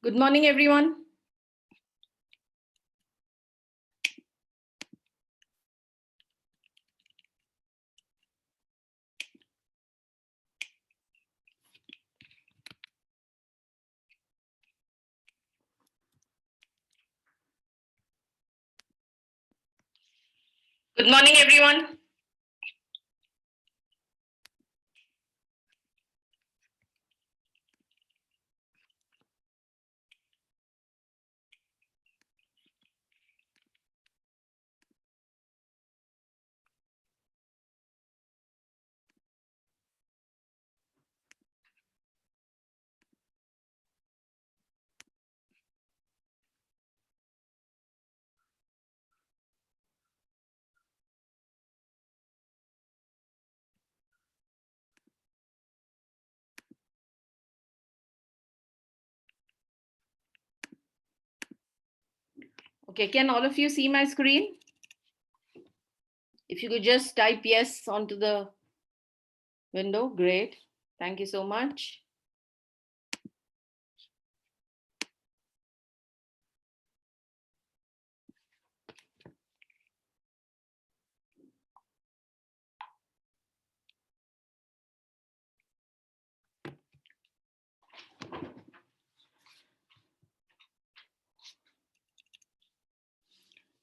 Good morning, everyone. Good morning, everyone. Okay, can all of you see my screen? If you could just type yes onto the window, great. Thank you so much.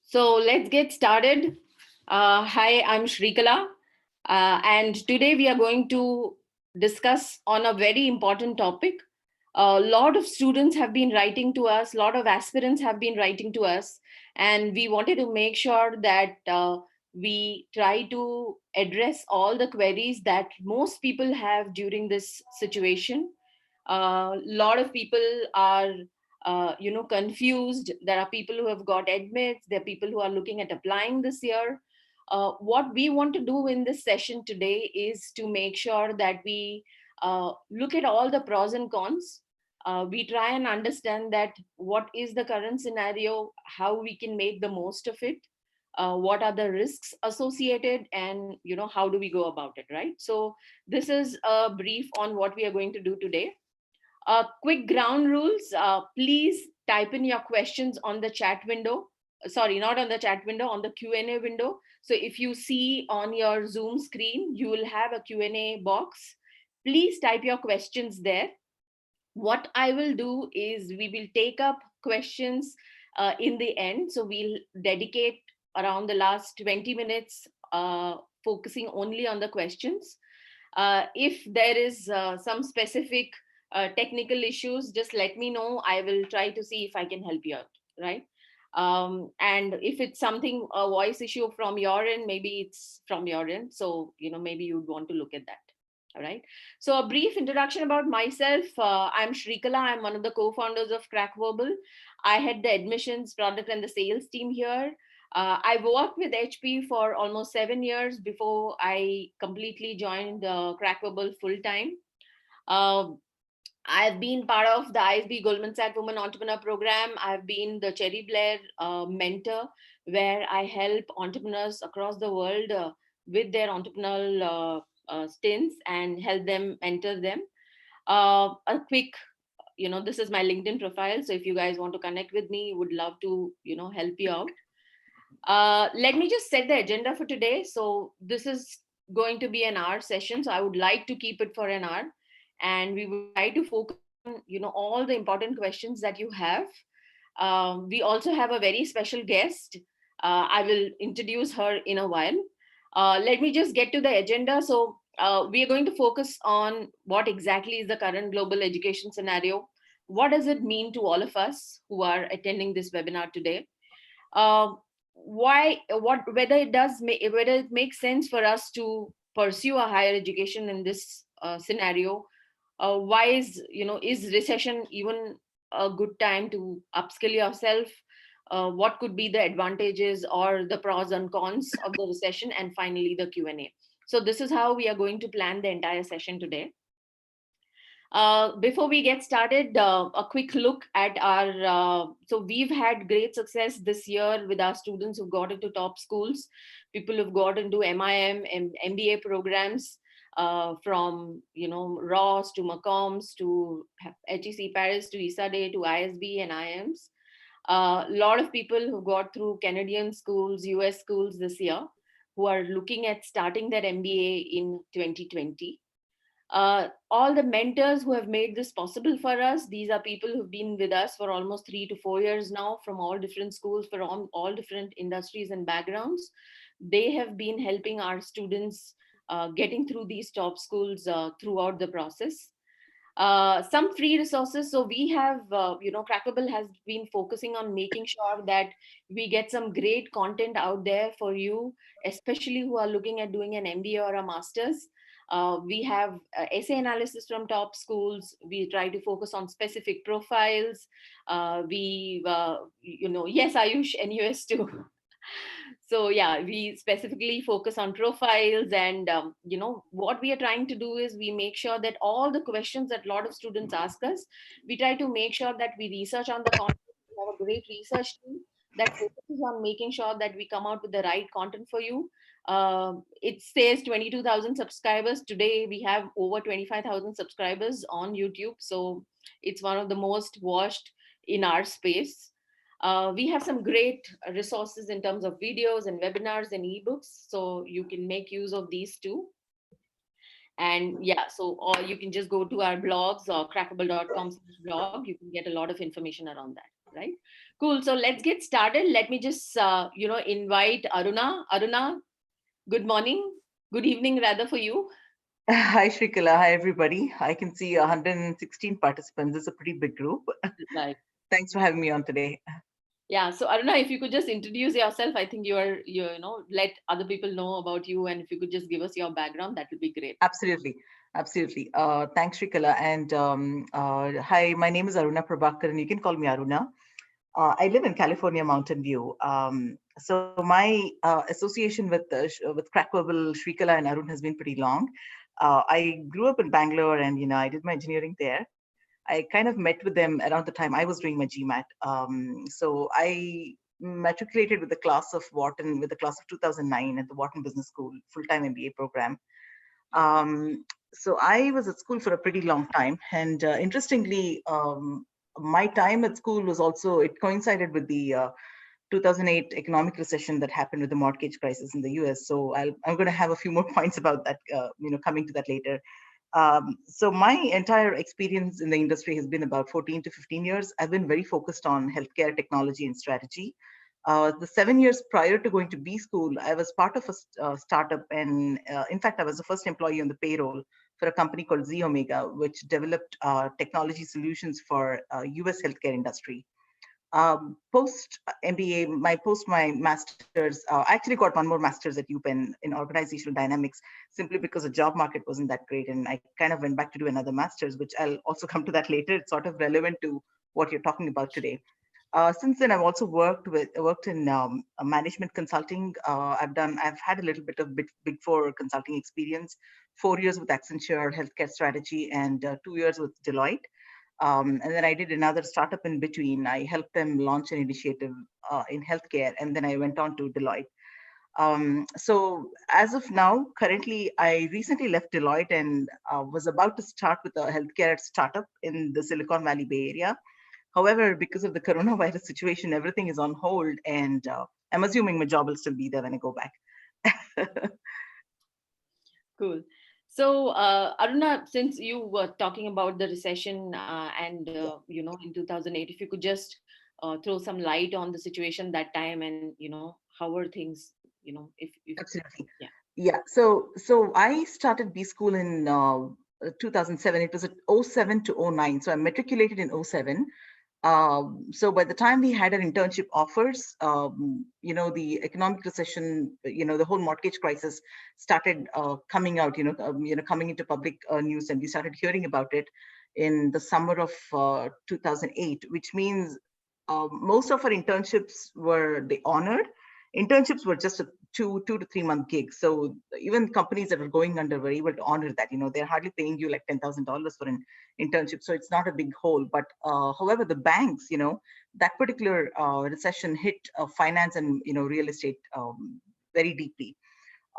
So let's get started. Hi, I'm Shrikala, and today we are going to discuss on a very important topic. A lot of students have been writing to us, a lot of aspirants have been writing to us, and we wanted to make sure that we try to address all the queries that most people have during this situation. A lot of people are confused. There are people who have got admits, there are people who are looking at applying this year. What we want to do in this session today is to make sure that we look at all the pros and cons. We try and understand that what is the current scenario, how we can make the most of it, what are the risks associated, and how do we go about it, right? So this is a brief on what we are going to do today. Quick ground rules. Please type in your questions on the chat window. Sorry, not on the chat window, on the Q&A window. So if you see on your Zoom screen, you will have a Q&A box. Please type your questions there. What I will do is we will take up questions in the end. So we'll dedicate around the last 20 minutes focusing only on the questions. If there is some specific technical issues, just let me know. I will try to see if I can help you out, right? And if it's something, a voice issue from your end, maybe it's from your end. So, maybe you'd want to look at that. All right. So a brief introduction about myself. I'm Shrikala. I'm one of the co-founders of CrackVerbal. I had the admissions, product, and the sales team here. I worked with HP for almost 7 years before I completely joined CrackVerbal full time. I've been part of the ISB Goldman Sachs Women Entrepreneur Program. I've been the Cherry Blair mentor, where I help entrepreneurs across the world with their entrepreneurial stints and help them enter them. A quick, this is my LinkedIn profile. So if you guys want to connect with me, would love to, help you out. Let me just set the agenda for today. So this is going to be an hour session. So I would like to keep it for an hour, and we will try to focus on all the important questions that you have. We also have a very special guest. I will introduce her in a while. Let me just get to the agenda. So we are going to focus on what exactly is the current global education scenario. What does it mean to all of us who are attending this webinar today? Whether it makes sense for us to pursue a higher education in this scenario. Why is recession even a good time to upskill yourself? What could be the advantages or the pros and cons of the recession? And finally the Q&A. So this is how we are going to plan the entire session today. Before we get started, a quick look at so we've had great success this year with our students who've got into top schools, people who've got into MIM and MBA programs. from Ross to Macombs to HEC Paris to ISADE to ISB and IIMs. A lot of people who got through Canadian schools, US schools this year, who are looking at starting their MBA in 2020. All the mentors who have made this possible for us, these are people who've been with us for almost 3 to 4 years now, from all different schools, from all different industries and backgrounds. They have been helping our students getting through these top schools throughout the process. Some free resources. So we have, CrackVerbal has been focusing on making sure that we get some great content out there for you, especially who are looking at doing an MBA or a master's. We have essay analysis from top schools. We try to focus on specific profiles. Yes, Ayush, NUS too. So yeah, we specifically focus on profiles, and what we are trying to do is we make sure that all the questions that a lot of students ask us, we try to make sure that we research on the content. We have a great research team that focuses on making sure that we come out with the right content for you. It says 22,000 subscribers. Today we have over 25,000 subscribers on YouTube, so it's one of the most watched in our space. We have some great resources in terms of videos and webinars and ebooks, so you can make use of these too. And yeah, so or you can just go to our blogs or crackable.com/blog. You can get a lot of information around that, right? Cool. So let's get started. Let me just invite Aruna. Aruna, good morning, good evening rather for you. Hi, Shrikala. Hi, everybody. I can see 116 participants. It's a pretty big group. Right. Thanks for having me on today. Yeah. So Aruna, if you could just introduce yourself, I think let other people know about you, and if you could just give us your background, that would be great. Absolutely. Absolutely. Thanks, Shrikala. And hi, my name is Aruna Prabhakaran. You can call me Aruna. I live in California, Mountain View. So my association with CrackVerbal, Shrikala, and Arun has been pretty long. I grew up in Bangalore, and I did my engineering there. I kind of met with them around the time I was doing my GMAT. So I matriculated with the class of Wharton, with the class of 2009 at the Wharton Business School full-time MBA program. So I was at school for a pretty long time, and interestingly, my time at school was also, it coincided with the 2008 economic recession that happened with the mortgage crisis in the US. So I'm going to have a few more points about that, coming to that later. So my entire experience in the industry has been about 14 to 15 years. I've been very focused on healthcare technology and strategy. The 7 years prior to going to B school, I was part of a startup, and in fact, I was the first employee on the payroll for a company called Z Omega, which developed technology solutions for US healthcare industry. Post MBA, post my master's, I actually got one more master's at UPenn in organizational dynamics, simply because the job market wasn't that great, and I kind of went back to do another master's, which I'll also come to that later. It's sort of relevant to what you're talking about today. Since then, I've also worked in management consulting. I've had a little bit of big four consulting experience. 4 years with Accenture healthcare strategy, and 2 years with Deloitte. And then I did another startup in between. I helped them launch an initiative in healthcare, and then I went on to Deloitte. So as of now, currently, I recently left Deloitte and was about to start with a healthcare startup in the Silicon Valley Bay Area. However, because of the coronavirus situation, everything is on hold, and I'm assuming my job will still be there when I go back. Cool. So, Aruna, since you were talking about the recession in 2008, if you could just throw some light on the situation that time, and how were things, if Absolutely. yeah. Yeah. So I started B school in 2007. It was at '07 to '09. So I matriculated in '07. So by the time we had our internship offers, the economic recession, the whole mortgage crisis started coming out, coming into public news, and we started hearing about it in the summer of 2008, which means most of our internships they honored. Internships were just a 2 to 3 month gigs. So even companies that were going under were able to honor that. They're hardly paying you like $10,000 for an internship. So it's not a big hole. But however, the banks, that particular recession hit finance and, real estate very deeply.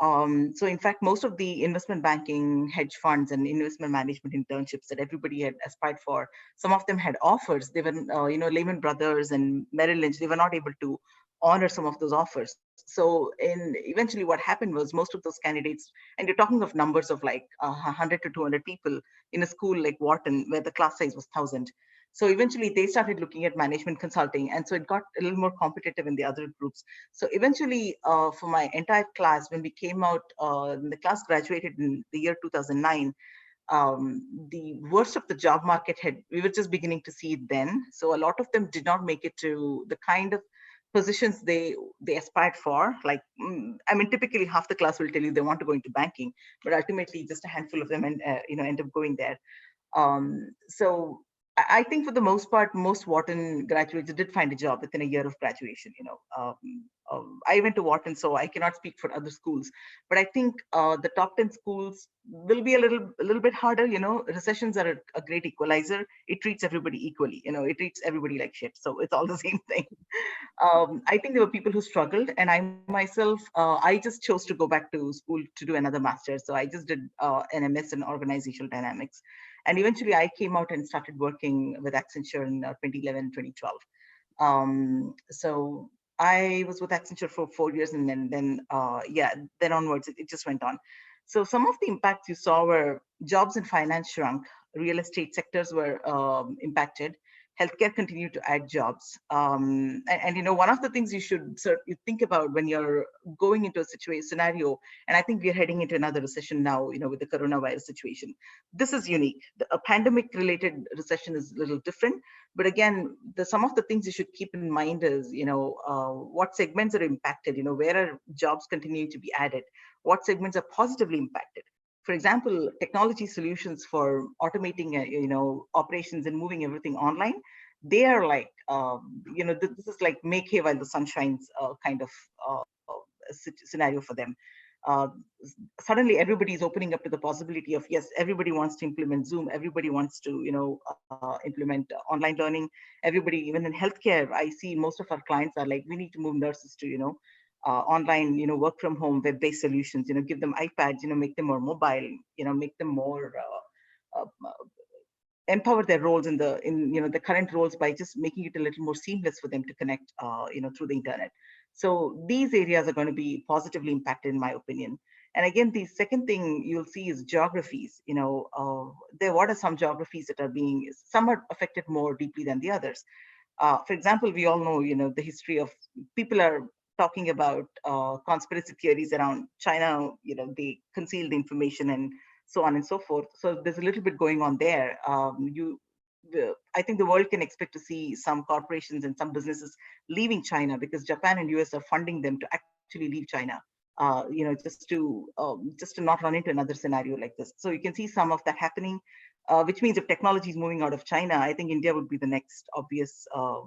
So in fact, most of the investment banking, hedge funds, and investment management internships that everybody had aspired for, some of them had offers. They were, Lehman Brothers and Merrill Lynch, they were not able to honor some of those offers. So eventually what happened was most of those candidates, and you're talking of numbers of like 100 to 200 people in a school like Wharton, where the class size was 1,000. So eventually they started looking at management consulting. And so it got a little more competitive in the other groups. So eventually, for my entire class, when we came out, the class graduated in the year 2009. The worst of the job market we were just beginning to see it then. So a lot of them did not make it to the kind of positions they aspired for. Like, I mean, typically half the class will tell you they want to go into banking, but ultimately just a handful of them end up going there. So I think for the most part, most Wharton graduates did find a job within a year of graduation. I went to Wharton, so I cannot speak for other schools, but I think the top 10 schools will be a little bit harder. Recessions are a great equalizer. It treats everybody equally. It treats everybody like shit. So it's all the same thing. I think there were people who struggled, and I myself, I just chose to go back to school to do another master's. So I just did an MS in organizational dynamics, and eventually I came out and started working with Accenture in 2011, 2012. So I was with Accenture for 4 years, and then onwards it just went on. So some of the impacts you saw were jobs in finance shrunk, real estate sectors were impacted, healthcare continued to add jobs. And one of the things you think about when you're going into a scenario, and I think we're heading into another recession now, with the coronavirus situation. This is unique. A pandemic related recession is a little different. But again, some of the things you should keep in mind is, what segments are impacted, where are jobs continuing to be added, what segments are positively impacted. For example, technology solutions for automating, operations and moving everything online, they are like, this is like make hay while the sun shines kind of scenario for them. Uh, Suddenly everybody is opening up to the possibility of, yes, everybody wants to implement Zoom, everybody wants to implement online learning. Everybody, even in healthcare, I see most of our clients are like, we need to move nurses to online, work from home, web-based solutions, give them iPads, make them more mobile, make them more empower their roles in the current roles by just making it a little more seamless for them to connect through the internet. So these areas are going to be positively impacted, in my opinion. And again, the second thing you'll see is geographies. What are some geographies that are being, some are affected more deeply than the others. For example, we all know, the history of, people are talking about conspiracy theories around China. They conceal the information and so on and so forth. So there's a little bit going on there. I think the world can expect to see some corporations and some businesses leaving China because Japan and US are funding them to actually leave China. Just to not run into another scenario like this. So you can see some of that happening, which means if technology is moving out of China, I think India would be the next obvious uh,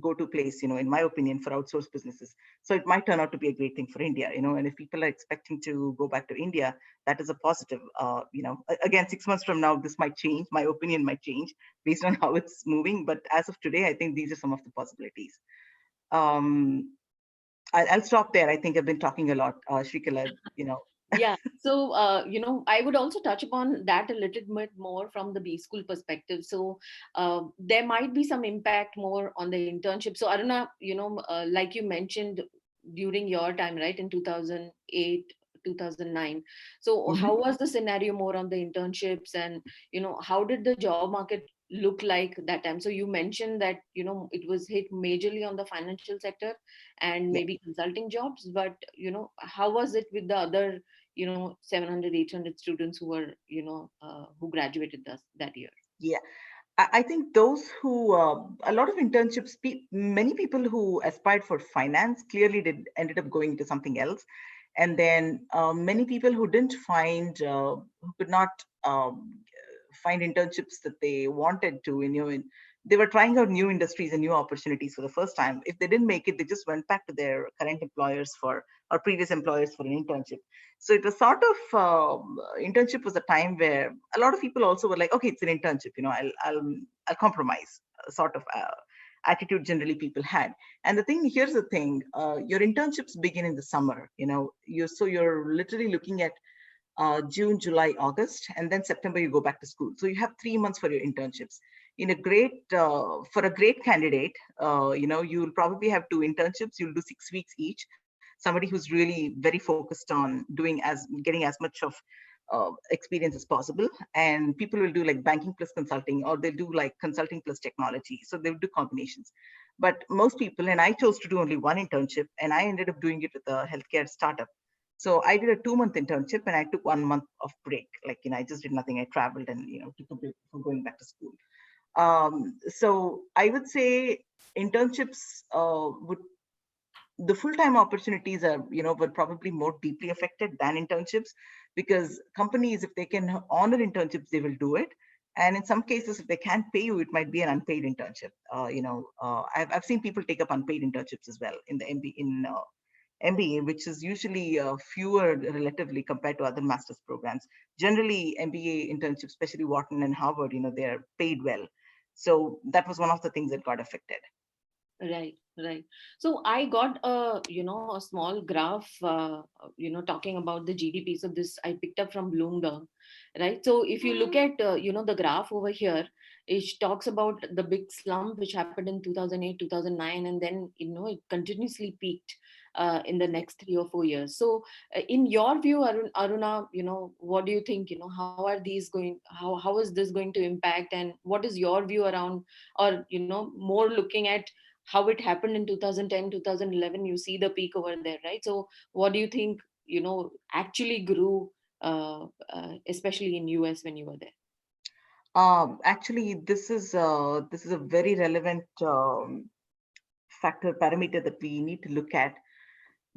go-to place, in my opinion, for outsourced businesses. So it might turn out to be a great thing for India, and if people are expecting to go back to India, that is a positive. Again, 6 months from now, this might change. My opinion might change based on how it's moving. But as of today, I think these are some of the possibilities. I'll stop there. I think I've been talking a lot, Shrikala, Yeah. So, I would also touch upon that a little bit more from the B school perspective. So, there might be some impact more on the internship. So, Aruna, like you mentioned during your time, right, in 2008, 2009. So, Mhm. how was the scenario more on the internships, and, how did the job market look like that time? So, you mentioned that, it was hit majorly on the financial sector and Yeah. maybe consulting jobs, but, how was it with the other 700, 800 students who were who graduated that year? Yeah. I think those who, a lot of internships, many people who aspired for finance clearly ended up going into something else. And then many people who didn't who could not find internships that they wanted to, they were trying out new industries and new opportunities for the first time. If they didn't make it, they just went back to their current employers or previous employers for an internship. So it was sort of, internship was a time where a lot of people also were like, okay, it's an internship, I'll compromise, sort of. attitude generally people had. And the thing, here's the thing, your internships begin in the summer, you're literally looking at June, July, August, and then September you go back to school. So you have 3 months for your internships. For a great candidate, you'll probably have two internships. You'll do 6 weeks each. Somebody who's really very focused on getting as much of experience as possible. And people will do like banking plus consulting, or they'll do like consulting plus technology. So they'll do combinations. But most people, and I chose to do only one internship, and I ended up doing it with a healthcare startup. So I did a 2 month internship and I took 1 month of break. Like, I just did nothing. I traveled and, took a break from going back to school. So I would say internships would the full-time opportunities are, were probably more deeply affected than internships, because companies, if they can honor internships, they will do it. And in some cases, if they can't pay you, it might be an unpaid internship. I've seen people take up unpaid internships as well in the MBA, which is usually fewer relatively compared to other master's programs. Generally, MBA internships, especially Wharton and Harvard, they're paid well. So that was one of the things that got affected. Right, right. So I got a small graph, talking about the GDP. So this I picked up from Bloomberg, right? So if you look at, the graph over here, it talks about the big slump which happened in 2008, 2009, and then, it continuously peaked in the next 3 or 4 years. So in your view, Aruna, what do you think, how are these going, how is this going to impact, and what is your view around, or, more looking at how it happened in 2010, 2011, you see the peak over there, right? So what do you think, actually grew, especially in US when you were there? Actually, this is a very relevant factor parameter that we need to look at.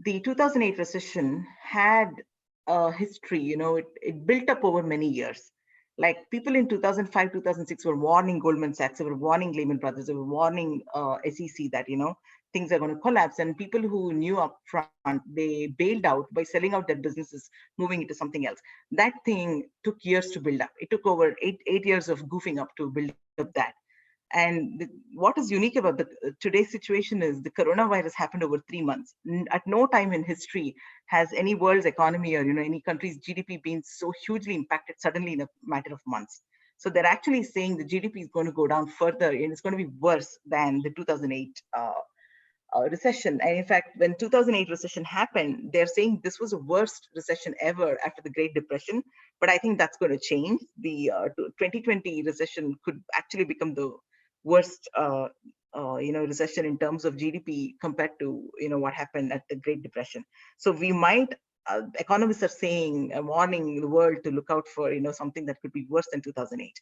The 2008 recession had a history. It built up over many years. Like, people in 2005, 2006 were warning Goldman Sachs, they were warning Lehman Brothers, they were warning SEC that things are going to collapse. And people who knew upfront, they bailed out by selling out their businesses, moving into something else. That thing took years to build up. It took over eight years of goofing up to build up that. And what is unique about the today's situation is the coronavirus happened over 3 months. At no time in history has any world's economy, or any country's GDP been so hugely impacted suddenly in a matter of months. So they're actually saying the GDP is going to go down further, and it's going to be worse than the 2008 recession. And in fact, when 2008 recession happened, they're saying this was the worst recession ever after the Great Depression. But I think that's going to change. The 2020 recession could actually become the worst recession in terms of GDP compared to what happened at the Great Depression. So we might, economists are saying, warning the world to look out for something that could be worse than 2008.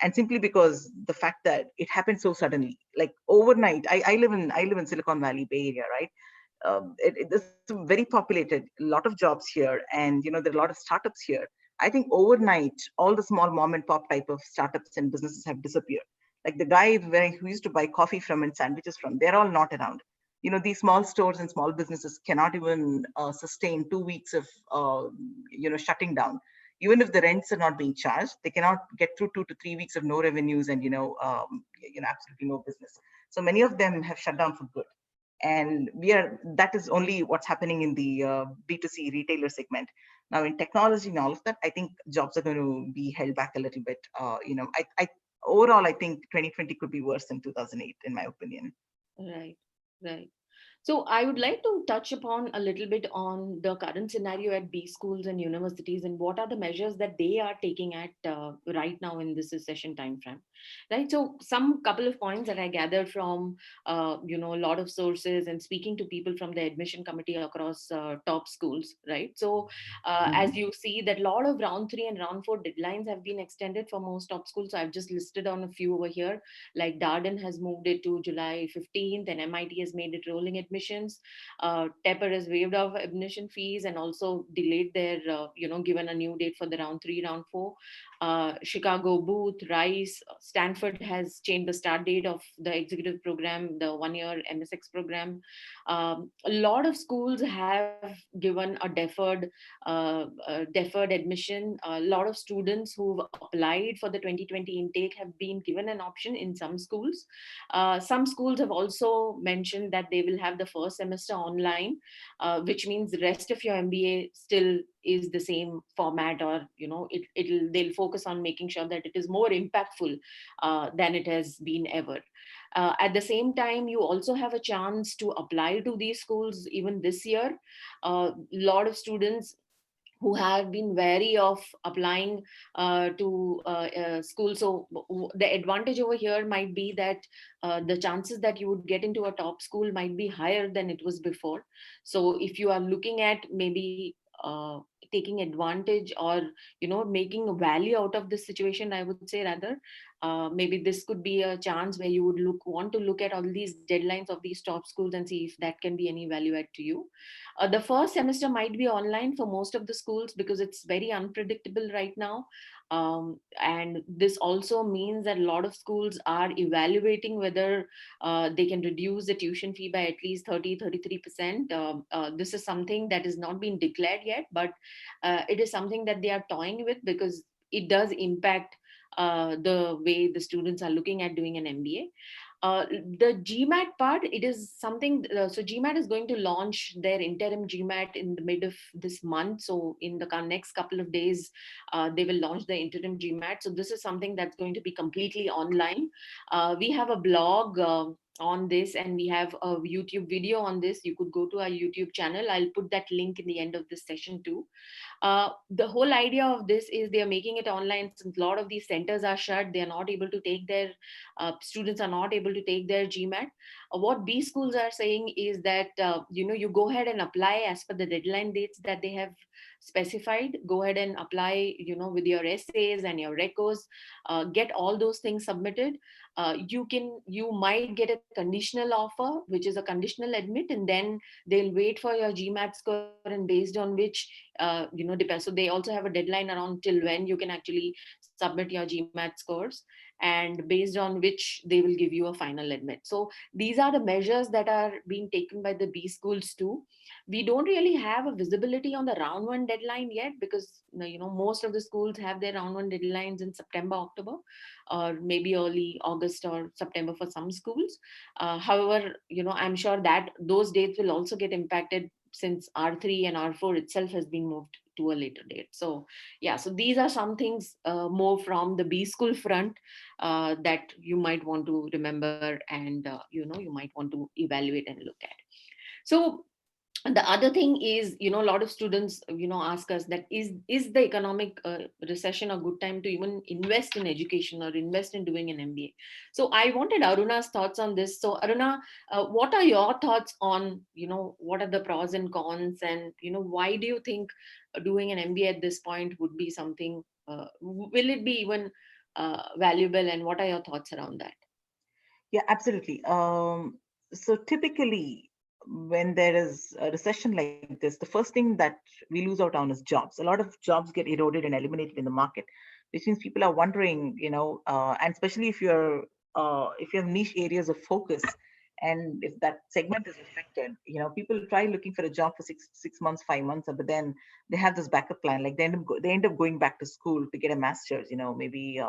And simply because the fact that it happened so suddenly, like overnight. I live in Silicon Valley, Bay Area, right? It's very populated, a lot of jobs here, and there are a lot of startups here. I think overnight, all the small mom and pop type of startups and businesses have disappeared. Like the guy who used to buy coffee from and sandwiches from, they're all not around. These small stores and small businesses cannot even sustain 2 weeks of shutting down. Even if the rents are not being charged, they cannot get through 2 to 3 weeks of no revenues and absolutely no business. So many of them have shut down for good. And that is only what's happening in the B2C retailer segment. Now in technology and all of that, I think jobs are going to be held back a little bit. Overall, I think 2020 could be worse than 2008, in my opinion. Right, right. So I would like to touch upon a little bit on the current scenario at B schools and universities, and what are the measures that they are taking at right now in this recession time frame, right? So some couple of points that I gathered from a lot of sources and speaking to people from the admission committee across top schools, right? So as you see that a lot of round 3 and round 4 deadlines have been extended for most top schools. So I've just listed on a few over here. Like Darden has moved it to July 15th, and MIT has made it rolling admissions. Tepper has waived off admission fees and also delayed their, given a new date for the round 3, round 4. Chicago, Booth, Rice, Stanford has changed the start date of the executive program, the 1-year MSX program. A lot of schools have given a deferred admission. A lot of students who've applied for the 2020 intake have been given an option in some schools. Some schools have also mentioned that they will have the first semester online, which means the rest of your MBA still is the same format, or they'll focus on making sure that it is more impactful than it has been ever. At the same time, you also have a chance to apply to these schools even this year. A lot of students who have been wary of applying to school. So the advantage over here might be that the chances that you would get into a top school might be higher than it was before. So if you are looking at maybe taking advantage, or making a value out of this situation, I would say, rather, maybe this could be a chance where you would want to look at all these deadlines of these top schools and see if that can be any value add to you. The first semester might be online for most of the schools because it's very unpredictable right now. And this also means that a lot of schools are evaluating whether they can reduce the tuition fee by at least 33%. This is something that has not been declared yet, but it is something that they are toying with because it does impact the way the students are looking at doing an MBA. The GMAT part, it is something, so GMAT is going to launch their interim GMAT in the mid of this month. So in the next couple of days, they will launch the interim GMAT. So this is something that's going to be completely online. We have a blog on this, and we have a YouTube video on this. You could go to our YouTube channel. I'll put that link in the end of this session too. The whole idea of this is they are making it online since a lot of these centers are shut. They are not able to take their students are not able to take their GMAT. What B schools are saying is that you go ahead and apply as per the deadline dates that they have specified. Go ahead and apply with your essays and your recos. Get all those things submitted. You might get a conditional offer, which is a conditional admit, and then they'll wait for your GMAT score, and based on which depends. So they also have a deadline around till when you can actually submit your GMAT scores, and based on which they will give you a final admit. So these are the measures that are being taken by the B schools too. We don't really have a visibility on the round 1 deadline yet, because most of the schools have their round 1 deadlines in September, October, or maybe early August or September for some schools. However, I'm sure that those dates will also get impacted since R3 and R4 itself has been moved to a later date. So yeah, so these are some things more from the B school front that you might want to remember, and you might want to evaluate and look at. So the other thing is, a lot of students ask us that is the economic recession a good time to even invest in education or invest in doing an MBA? So I wanted Aruna's thoughts on this. So Aruna, what are your thoughts on what are the pros and cons, and why do you think doing an MBA at this point would be something, will it be even valuable, and what are your thoughts around that? Yeah, absolutely. So typically, when there is a recession like this, the first thing that we lose out on is jobs. A lot of jobs get eroded and eliminated in the market, which means people are wondering, and especially if you have niche areas of focus, and if that segment is affected, people try looking for a job for six months, 5 months, but then they have this backup plan. Like they end up going back to school to get a master's, maybe.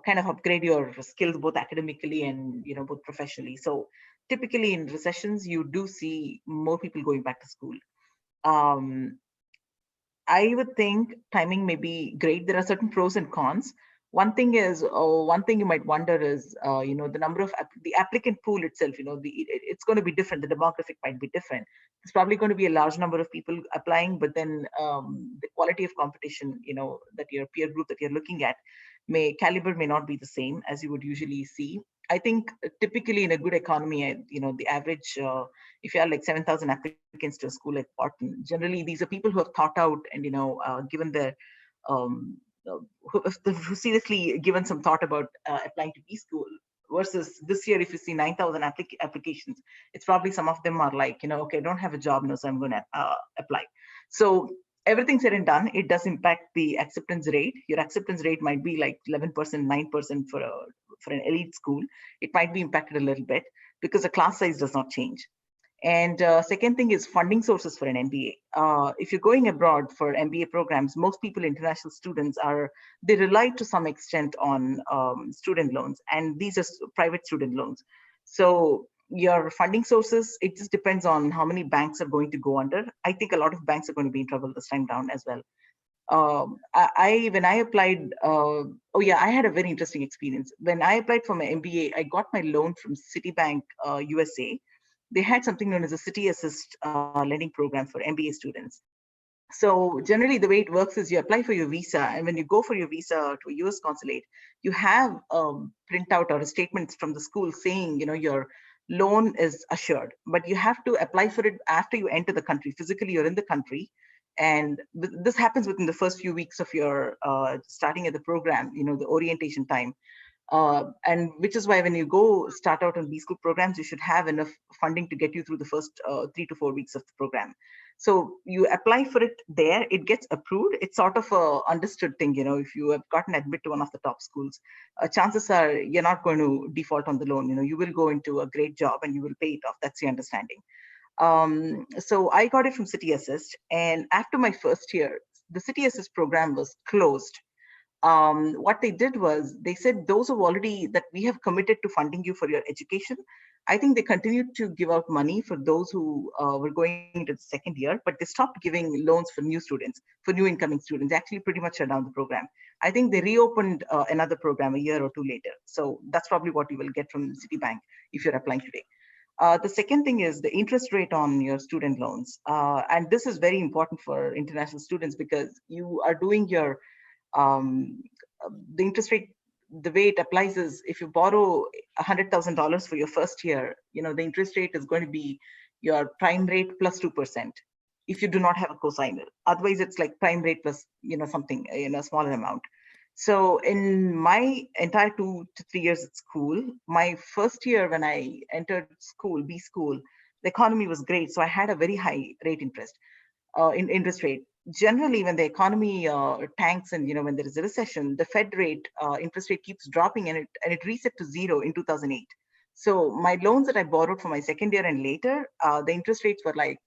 Kind of upgrade your skills both academically and both professionally. So typically in recessions you do see more people going back to school. um, I would think timing may be great. There are certain pros and cons. One thing you might wonder is, the number of the applicant pool itself. It's going to be different. The demographic might be different. There's probably going to be a large number of people applying, but then the quality of competition, that your peer group that you're looking at, may not be the same as you would usually see. I think typically in a good economy, the average, if you have like 7,000 applicants to a school like Wharton, generally these are people who have thought out and, given their, um, who seriously given some thought about applying to B school. versus this year, if you see 9,000 applications, it's probably some of them are like, okay, I don't have a job now, so I'm going to apply. So everything said and done, it does impact the acceptance rate. Your acceptance rate might be like 11%, 9% for an elite school. It might be impacted a little bit because the class size does not change. And second thing is funding sources for an MBA. If you're going abroad for MBA programs, most people, international students, they rely to some extent on student loans, and these are private student loans. So your funding sources, it just depends on how many banks are going to go under. I think a lot of banks are going to be in trouble this time down as well. When I applied, oh yeah, I had a very interesting experience. When I applied for my MBA, I got my loan from Citibank USA. They had something known as a City Assist lending program for MBA students. So generally, the way it works is you apply for your visa, and when you go for your visa to a US consulate, you have a printout or a statement from the school saying, your loan is assured, but you have to apply for it after you enter the country. Physically, you're in the country, and this happens within the first few weeks of your starting at the program, the orientation time. And which is why when you go start out on B school programs, you should have enough funding to get you through the first 3 to 4 weeks of the program. So you apply for it there, it gets approved. It's sort of a understood thing, if you have gotten admitted to one of the top schools, chances are you're not going to default on the loan. You will go into a great job and you will pay it off. That's the understanding. So I got it from City Assist, and after my first year, the City Assist program was closed. What they did was they said those who already that we have committed to funding you for your education. I think they continued to give out money for those who were going into the second year, but they stopped giving loans for new students, for new incoming students. They actually pretty much shut down the program. I think they reopened another program a year or two later. So that's probably what you will get from Citibank if you're applying today. The second thing is the interest rate on your student loans. And this is very important for international students because you are doing your um, the interest rate, the way it applies is if you borrow $100,000 for your first year, the interest rate is going to be your prime rate plus 2% if you do not have a cosigner. Otherwise, it's like prime rate plus, something, a smaller amount. So in my entire 2 to 3 years at school, my first year when I entered school, B school, the economy was great. So I had a very high rate in interest rate. Generally, when the economy tanks and when there is a recession, the Fed rate interest rate keeps dropping, and it reset to zero in 2008. So my loans that I borrowed for my second year and later, the interest rates were like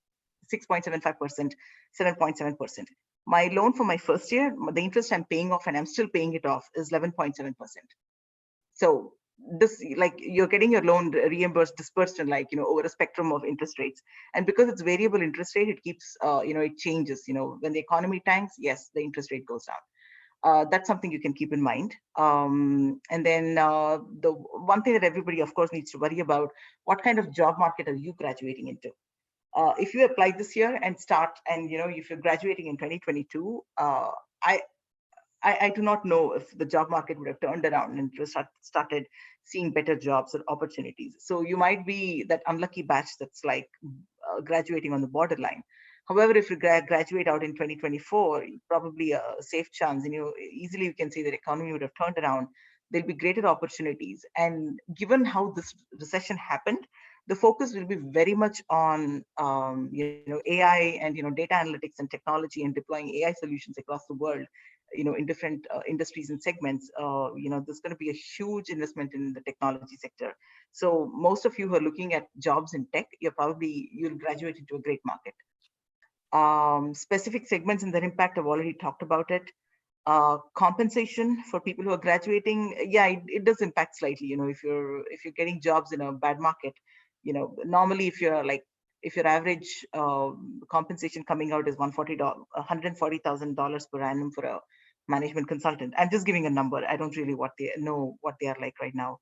6.75%, 7.7%. My loan for my first year, the interest I'm paying off and I'm still paying it off is 11.7%. So this, like, you're getting your loan reimbursed, dispersed in over a spectrum of interest rates. And because it's variable interest rate, it keeps it changes. When the economy tanks, yes, the interest rate goes down. That's something you can keep in mind. And then the one thing that everybody, of course, needs to worry about: what kind of job market are you graduating into? If you apply this year and start, and if you're graduating in 2022, I I do not know if the job market would have turned around and just started seeing better jobs or opportunities. So you might be that unlucky batch that's like graduating on the borderline. However, if you graduate out in 2024, probably a safe chance, and easily you can say that economy would have turned around. There'll be greater opportunities. And given how this recession happened, the focus will be very much on AI and data analytics and technology and deploying AI solutions across the world, in different industries and segments. There's going to be a huge investment in the technology sector. So most of you who are looking at jobs in tech, you'll graduate into a great market. Specific segments and their impact, I've already talked about it. Compensation for people who are graduating, yeah, it does impact slightly. If you're getting jobs in a bad market, normally if your average compensation coming out is $140,000 per annum for a management consultant. I'm just giving a number. I don't really know what they are like right now.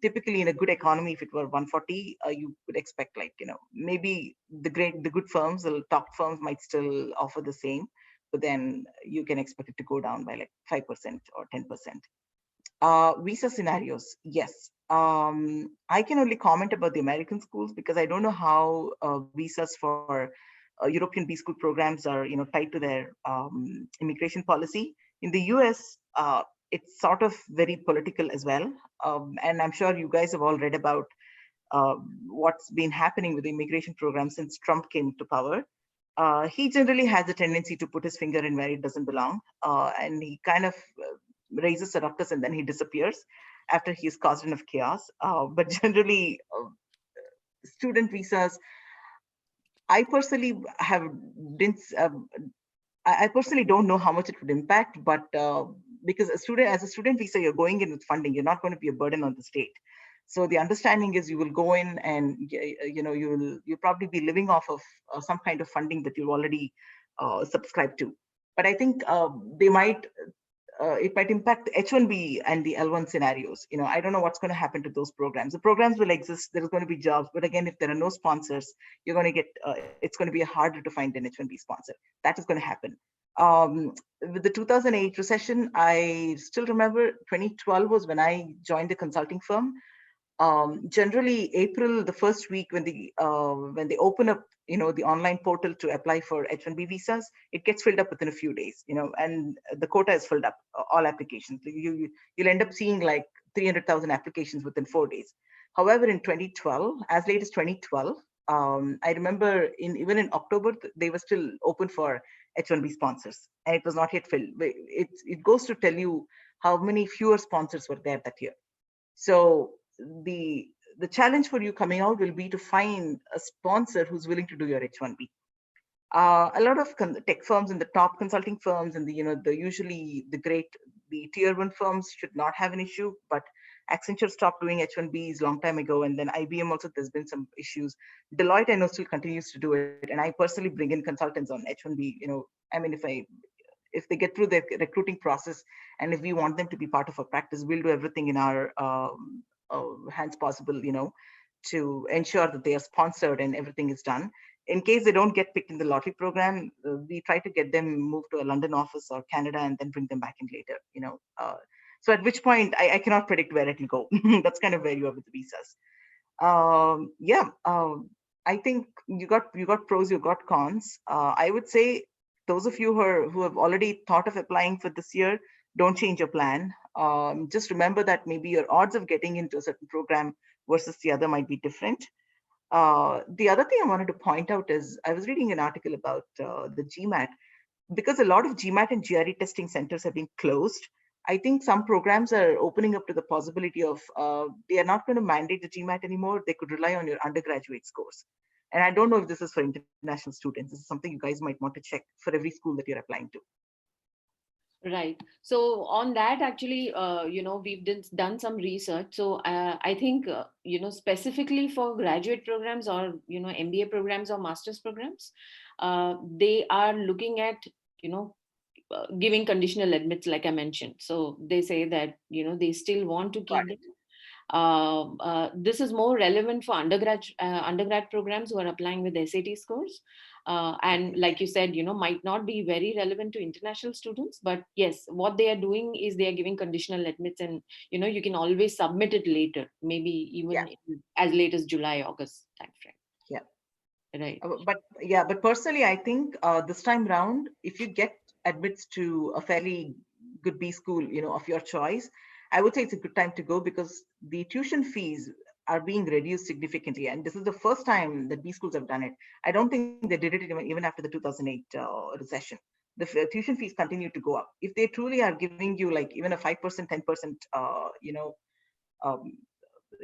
Typically in a good economy, if it were 140, you would expect maybe the good firms, the top firms might still offer the same, but then you can expect it to go down by like 5% or 10%. Visa scenarios, yes. I can only comment about the American schools because I don't know how visas for European B school programs are tied to their immigration policy. In the US, it's sort of very political as well. And I'm sure you guys have all read about what's been happening with the immigration program since Trump came to power. He generally has a tendency to put his finger in where it doesn't belong, and he kind of raises a ruckus and then he disappears after he's caused enough chaos. But generally, student visas, I personally have didn't. I personally don't know how much it would impact, but because as a student visa, you're going in with funding. You're not going to be a burden on the state. So the understanding is you will go in and you'll probably be living off of some kind of funding that you've already subscribed to. But I think they might it might impact the H1B and the L1 scenarios. I don't know what's going to happen to those programs. The programs will exist. There's going to be jobs, but again, if there are no sponsors, you're going to get. It's going to be harder to find an H1B sponsor. That is going to happen. With the 2008 recession, I still remember 2012 was when I joined the consulting firm. Generally April, the first week when they open up the online portal to apply for H1B visas, it gets filled up within a few days, and the quota is filled up, all applications. You'll end up seeing like 300,000 applications within 4 days. However, in 2012, as late as 2012, I remember even in October they were still open for H1B sponsors, and it was not yet filled. It goes to tell you how many fewer sponsors were there that year. So the challenge for you coming out will be to find a sponsor who's willing to do your H1B. A lot of tech firms and the top consulting firms and the tier one firms should not have an issue, but Accenture stopped doing H1Bs long time ago, and then IBM also, there's been some issues. Deloitte I know still continues to do it, and I personally bring in consultants on H1B. I mean, if they get through the recruiting process, and if we want them to be part of our practice, we'll do everything in our hands possible, to ensure that they are sponsored and everything is done. In case they don't get picked in the lottery program, we try to get them moved to a London office or Canada and then bring them back in later. So at which point I cannot predict where it will go. That's kind of where you are with the visas. Yeah, I think you got pros, you got cons. I would say those of you who have already thought of applying for this year, don't change your plan. Just remember that maybe your odds of getting into a certain program versus the other might be different. The other thing I wanted to point out is I was reading an article about the GMAT. Because a lot of GMAT and GRE testing centers have been closed, I think some programs are opening up to the possibility of they are not going to mandate the GMAT anymore. They could rely on your undergraduate scores. And I don't know if this is for international students. This is something you guys might want to check for every school that you're applying to. Right. So on that, actually, we've done some research. So I think, specifically for graduate programs or, MBA programs or master's programs, they are looking at, giving conditional admits, like I mentioned. So they say that, they still want to keep them. This is more relevant for undergrad programs who are applying with SAT scores. And like you said, might not be very relevant to international students, but yes, what they are doing is they are giving conditional admits, and you can always submit it later, maybe even as late as July, August timeframe. Yeah. Right. But personally, I think this time round, if you get admits to a fairly good B school, of your choice, I would say it's a good time to go because the tuition fees are being reduced significantly. And this is the first time that B schools have done it. I don't think they did it even after the 2008 recession. The tuition fees continue to go up. If they truly are giving you like even a 5%, 10%, um,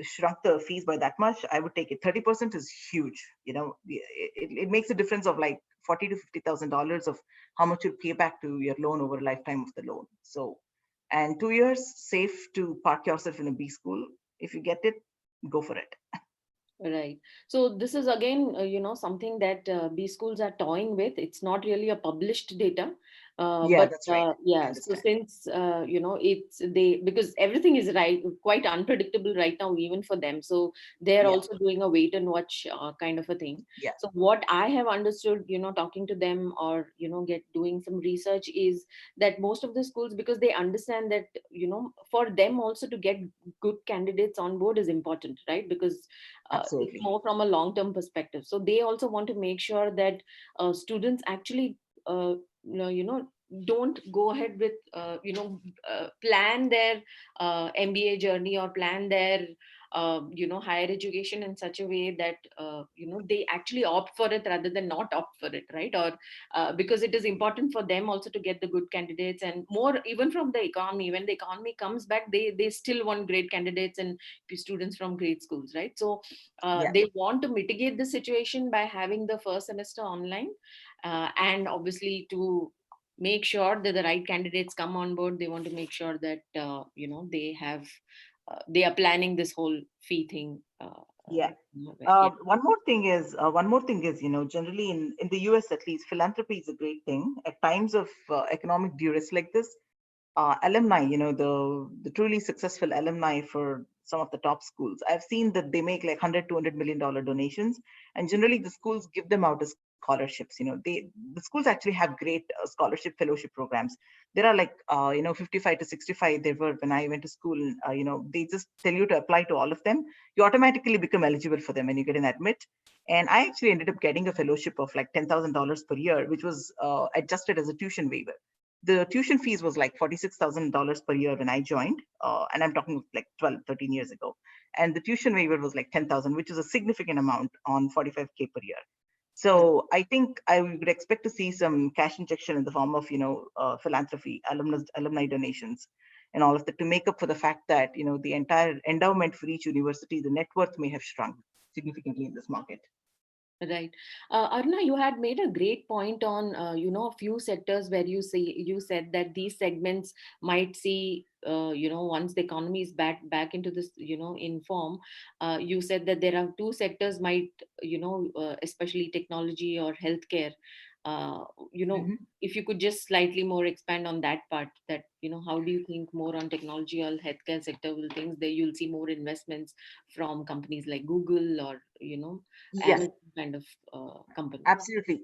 shrunk the fees by that much, I would take it. 30% is huge. It makes a difference of like $40,000 to $50,000 of how much you pay back to your loan over a lifetime of the loan. So, and 2 years safe to park yourself in a B school. If you get it, go for it. Right. So this is again, something that B schools are toying with. It's not really a published data. Yeah, that's right. I Yeah, so understand. since, because everything is quite unpredictable right now, even for them. So they're Yeah, also doing a wait and watch kind of a thing. yeah, So what I have understood, talking to them or, doing some research is that most of the schools, because they understand that, for them also to get good candidates on board is important, right? Because it's absolutely. more from a long term perspective. So they also want to make sure that students actually don't go ahead with plan their MBA journey or plan their higher education in such a way that they actually opt for it rather than not opt for it, right? Or because it is important for them also to get the good candidates, and more even from the economy. When the economy comes back, they still want great candidates and students from great schools, right? So Yeah. they want to mitigate the situation by having the first semester online, and obviously to make sure that the right candidates come on board. They want to make sure that they are planning this whole fee thing. Yeah. Yeah. One more thing is, generally in the US at least, philanthropy is a great thing. At times of economic duress like this, alumni, the truly successful alumni for some of the top schools, I've seen that they make like 100, $200 million donations, and generally the schools give them out as scholarships. The schools actually have great scholarship fellowship programs. There are like 55 to 65 they were when I went to school. They just tell you to apply to all of them. You automatically become eligible for them and you get an admit. And I actually ended up getting a fellowship of like $10,000 per year, which was adjusted as a tuition waiver. The tuition fees was like $46,000 per year when I joined, and I'm talking like 12, 13 years ago. And the tuition waiver was like 10,000, which is a significant amount on 45K per year. So I think I would expect to see some cash injection in the form of, philanthropy, alumni donations, and all of that to make up for the fact that, the entire endowment for each university, the net worth may have shrunk significantly in this market. Right. Aruna, you had made a great point on, a few sectors where you said that these segments might see, once the economy is back into this, in form. You said that there are two sectors might, especially technology or healthcare. Uh, you know, Mhm. if you could just slightly more expand on that part, that, how do you think more on technology or healthcare sector will things that you'll see more investments from companies like Google or, Yes. Amazon kind of companies. Absolutely.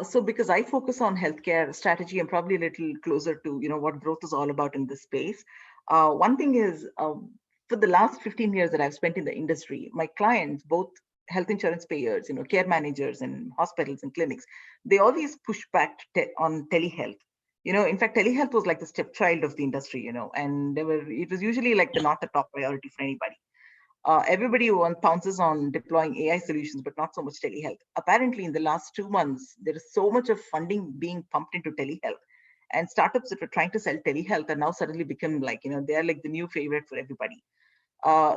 So because I focus on healthcare strategy, I'm probably a little closer to what growth is all about in this space. One thing is, for the last 15 years that I've spent in the industry, my clients, both health insurance payers, care managers and hospitals and clinics, they always push back on telehealth. In fact, telehealth was like the stepchild of the industry, and it was usually like not the top priority for anybody. Everybody pounces on deploying AI solutions, but not so much telehealth. Apparently, in the last 2 months, there is so much of funding being pumped into telehealth. And startups that were trying to sell telehealth are now suddenly become like, they're like the new favorite for everybody.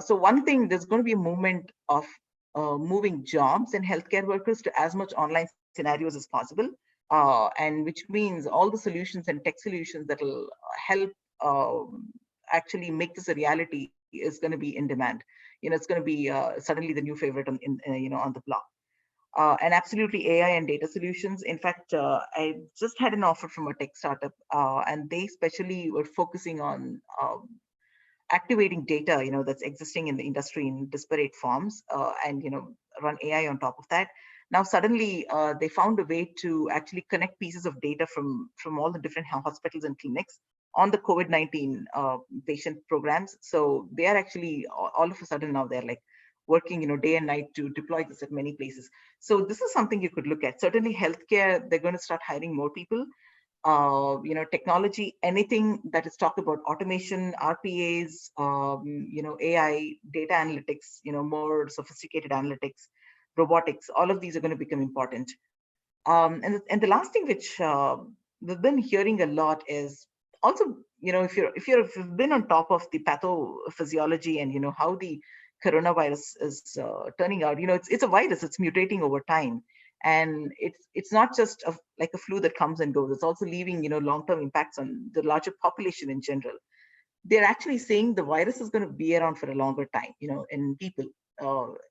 So one thing, there's going to be a movement of moving jobs and healthcare workers to as much online scenarios as possible. And which means all the solutions and tech solutions that will help actually make this a reality is going to be in demand. It's going to be suddenly the new favorite on the block. And absolutely AI and data solutions. In fact, I just had an offer from a tech startup, and they especially were focusing on activating data, that's existing in the industry in disparate forms, and run AI on top of that. Now suddenly they found a way to actually connect pieces of data from all the different hospitals and clinics on the COVID-19 patient programs. So they are actually all of a sudden now they're like working, day and night to deploy this at many places. So this is something you could look at. Certainly healthcare, they're going to start hiring more people. Technology, anything that is talked about automation, RPAs, AI, data analytics, more sophisticated analytics, robotics, all of these are going to become important. And the last thing which we've been hearing a lot is also, if you've been on top of the pathophysiology and how the coronavirus is turning out, it's a virus, it's mutating over time, and it's not just like a flu that comes and goes. It's also leaving long-term impacts on the larger population in general. They're actually saying the virus is going to be around for a longer time, in people.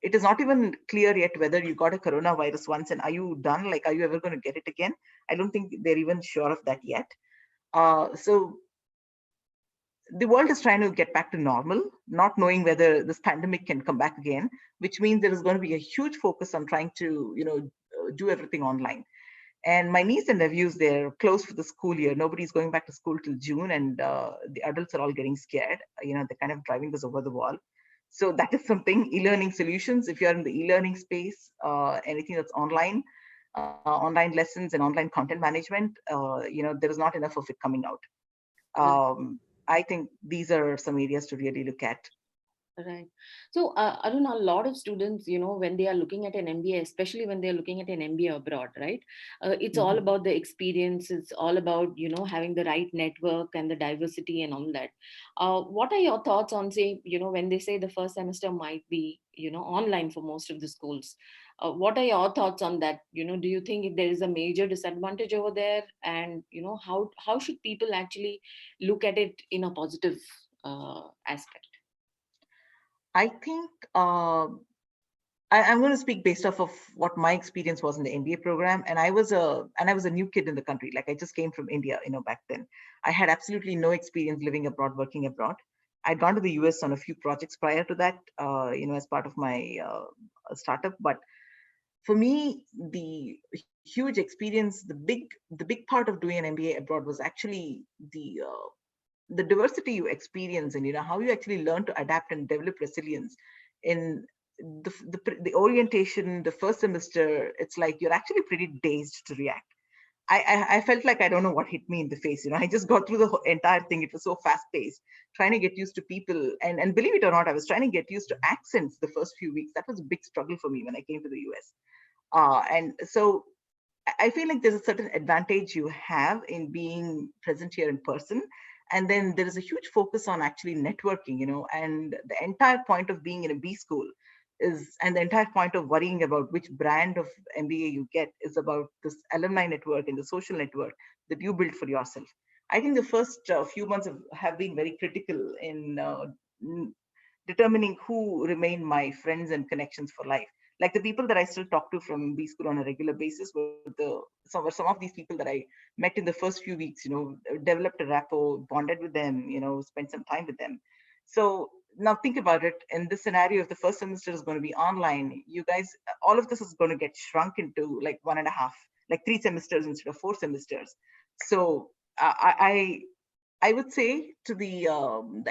It is not even clear yet whether you got a coronavirus once and are you done? Like, are you ever going to get it again? I don't think they're even sure of that yet. So the world is trying to get back to normal, not knowing whether this pandemic can come back again, which means there is going to be a huge focus on trying to, do everything online. And my niece and nephews, they're closed for the school year. Nobody's going back to school till June, and the adults are all getting scared. They're kind of driving us over the wall. So that is something, e-learning solutions. If you're in the e-learning space, anything that's online, online lessons and online content management, there is not enough of it coming out. I think these are some areas to really look at. Right. So, Arun, a lot of students, when they are looking at an MBA, especially when they're looking at an MBA abroad, right? It's all Mhm. about the experience. It's all about, having the right network and the diversity and all that. What are your thoughts on, say, when they say the first semester might be, online for most of the schools? What are your thoughts on that? Do you think if there is a major disadvantage over there, and how should people actually look at it in a positive aspect? I think I'm going to speak based off of what my experience was in the MBA program, and I was a new kid in the country. Like I just came from India, back then. I had absolutely no experience living abroad, working abroad. I'd gone to the US on a few projects prior to that, as part of my startup. But for me, the huge experience, the big part of doing an MBA abroad was actually the diversity you experience, and how you actually learn to adapt and develop resilience in the orientation. The first semester, it's like you're actually pretty dazed to react. I felt like I don't know what hit me in the face. I just got through the entire thing. It was so fast paced, trying to get used to people, and believe it or not, I was trying to get used to accents the first few weeks. That was a big struggle for me when I came to the US. And so I feel like there's a certain advantage you have in being present here in person. And then there is a huge focus on actually networking, and the entire point of being in a B school and the entire point of worrying about which brand of MBA you get is about this alumni network and the social network that you build for yourself. I think the first few months have been very critical in determining who remain my friends and connections for life. Like the people that I still talk to from B school on a regular basis were some of these people that I met in the first few weeks, developed a rapport, bonded with them, spent some time with them. So now think about it. In this scenario, if the first semester is going to be online, you guys, all of this is going to get shrunk into like 1.5, like 3 semesters instead of 4 semesters. So I would say to the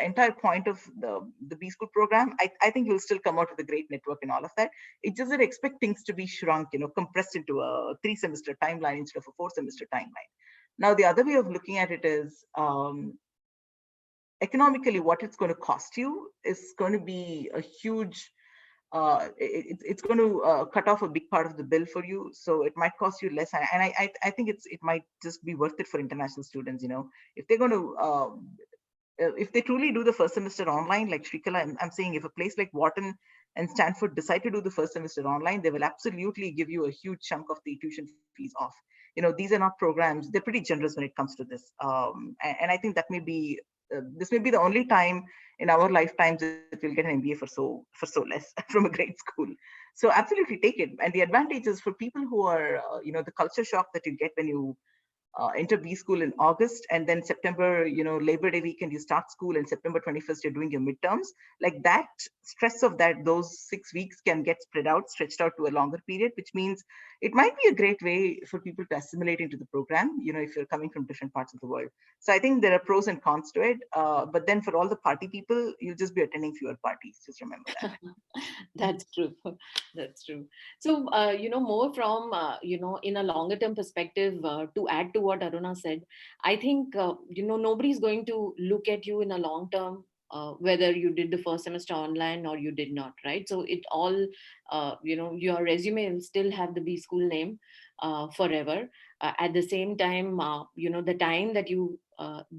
entire point of the B school program, I think you'll still come out with a great network and all of that. It just that expect things to be shrunk, compressed into a 3 semester timeline instead of a 4 semester timeline. Now, the other way of looking at it is economically, what it's going to cost you is going to be a huge it's going to cut off a big part of the bill for you, so it might cost you less, and I think it might just be worth it for international students, if they're going to if they truly do the first semester online, like Shrikala, I'm saying if a place like Wharton and Stanford decide to do the first semester online, they will absolutely give you a huge chunk of the tuition fees off. These are not programs, they're pretty generous when it comes to this. And I think that may be this may be the only time in our lifetimes that we'll get an MBA for so less from a great school. So absolutely take it. And the advantage is for people who are, the culture shock that you get when you enter B school in August, and then September, Labor Day weekend, you start school, and September 21st, you're doing your midterms. Like that stress of those 6 weeks can get stretched out to a longer period, which means it might be a great way for people to assimilate into the program, if you're coming from different parts of the world. So I think there are pros and cons to it. But then for all the party people, you'll just be attending fewer parties. Just remember that. That's true. That's true. So, more from, in a longer term perspective, to add to what Aruna said, I think, nobody's going to look at you in a long term, whether you did the first semester online or you did not, right? So it all, your resume will still have the B school name forever. At the same time, the time that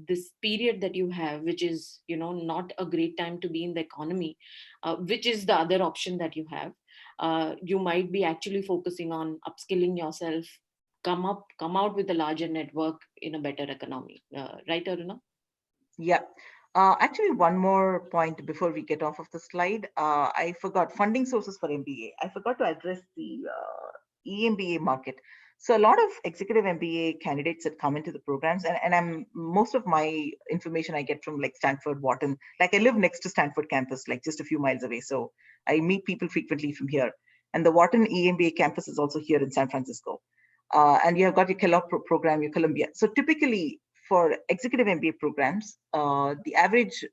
this period that you have, which is, not a great time to be in the economy, which is the other option that you have. You might be actually focusing on upskilling yourself, come out with a larger network in a better economy. Right, Aruna? Yeah. Actually, one more point before we get off of the slide. I forgot funding sources for MBA. I forgot to address the EMBA market. So a lot of executive MBA candidates that come into the programs, and most of my information I get from like Stanford, Wharton. Like I live next to Stanford campus, like just a few miles away. So I meet people frequently from here. And the Wharton EMBA campus is also here in San Francisco. And you have got your Kellogg program, your Columbia. So typically for executive MBA programs, the average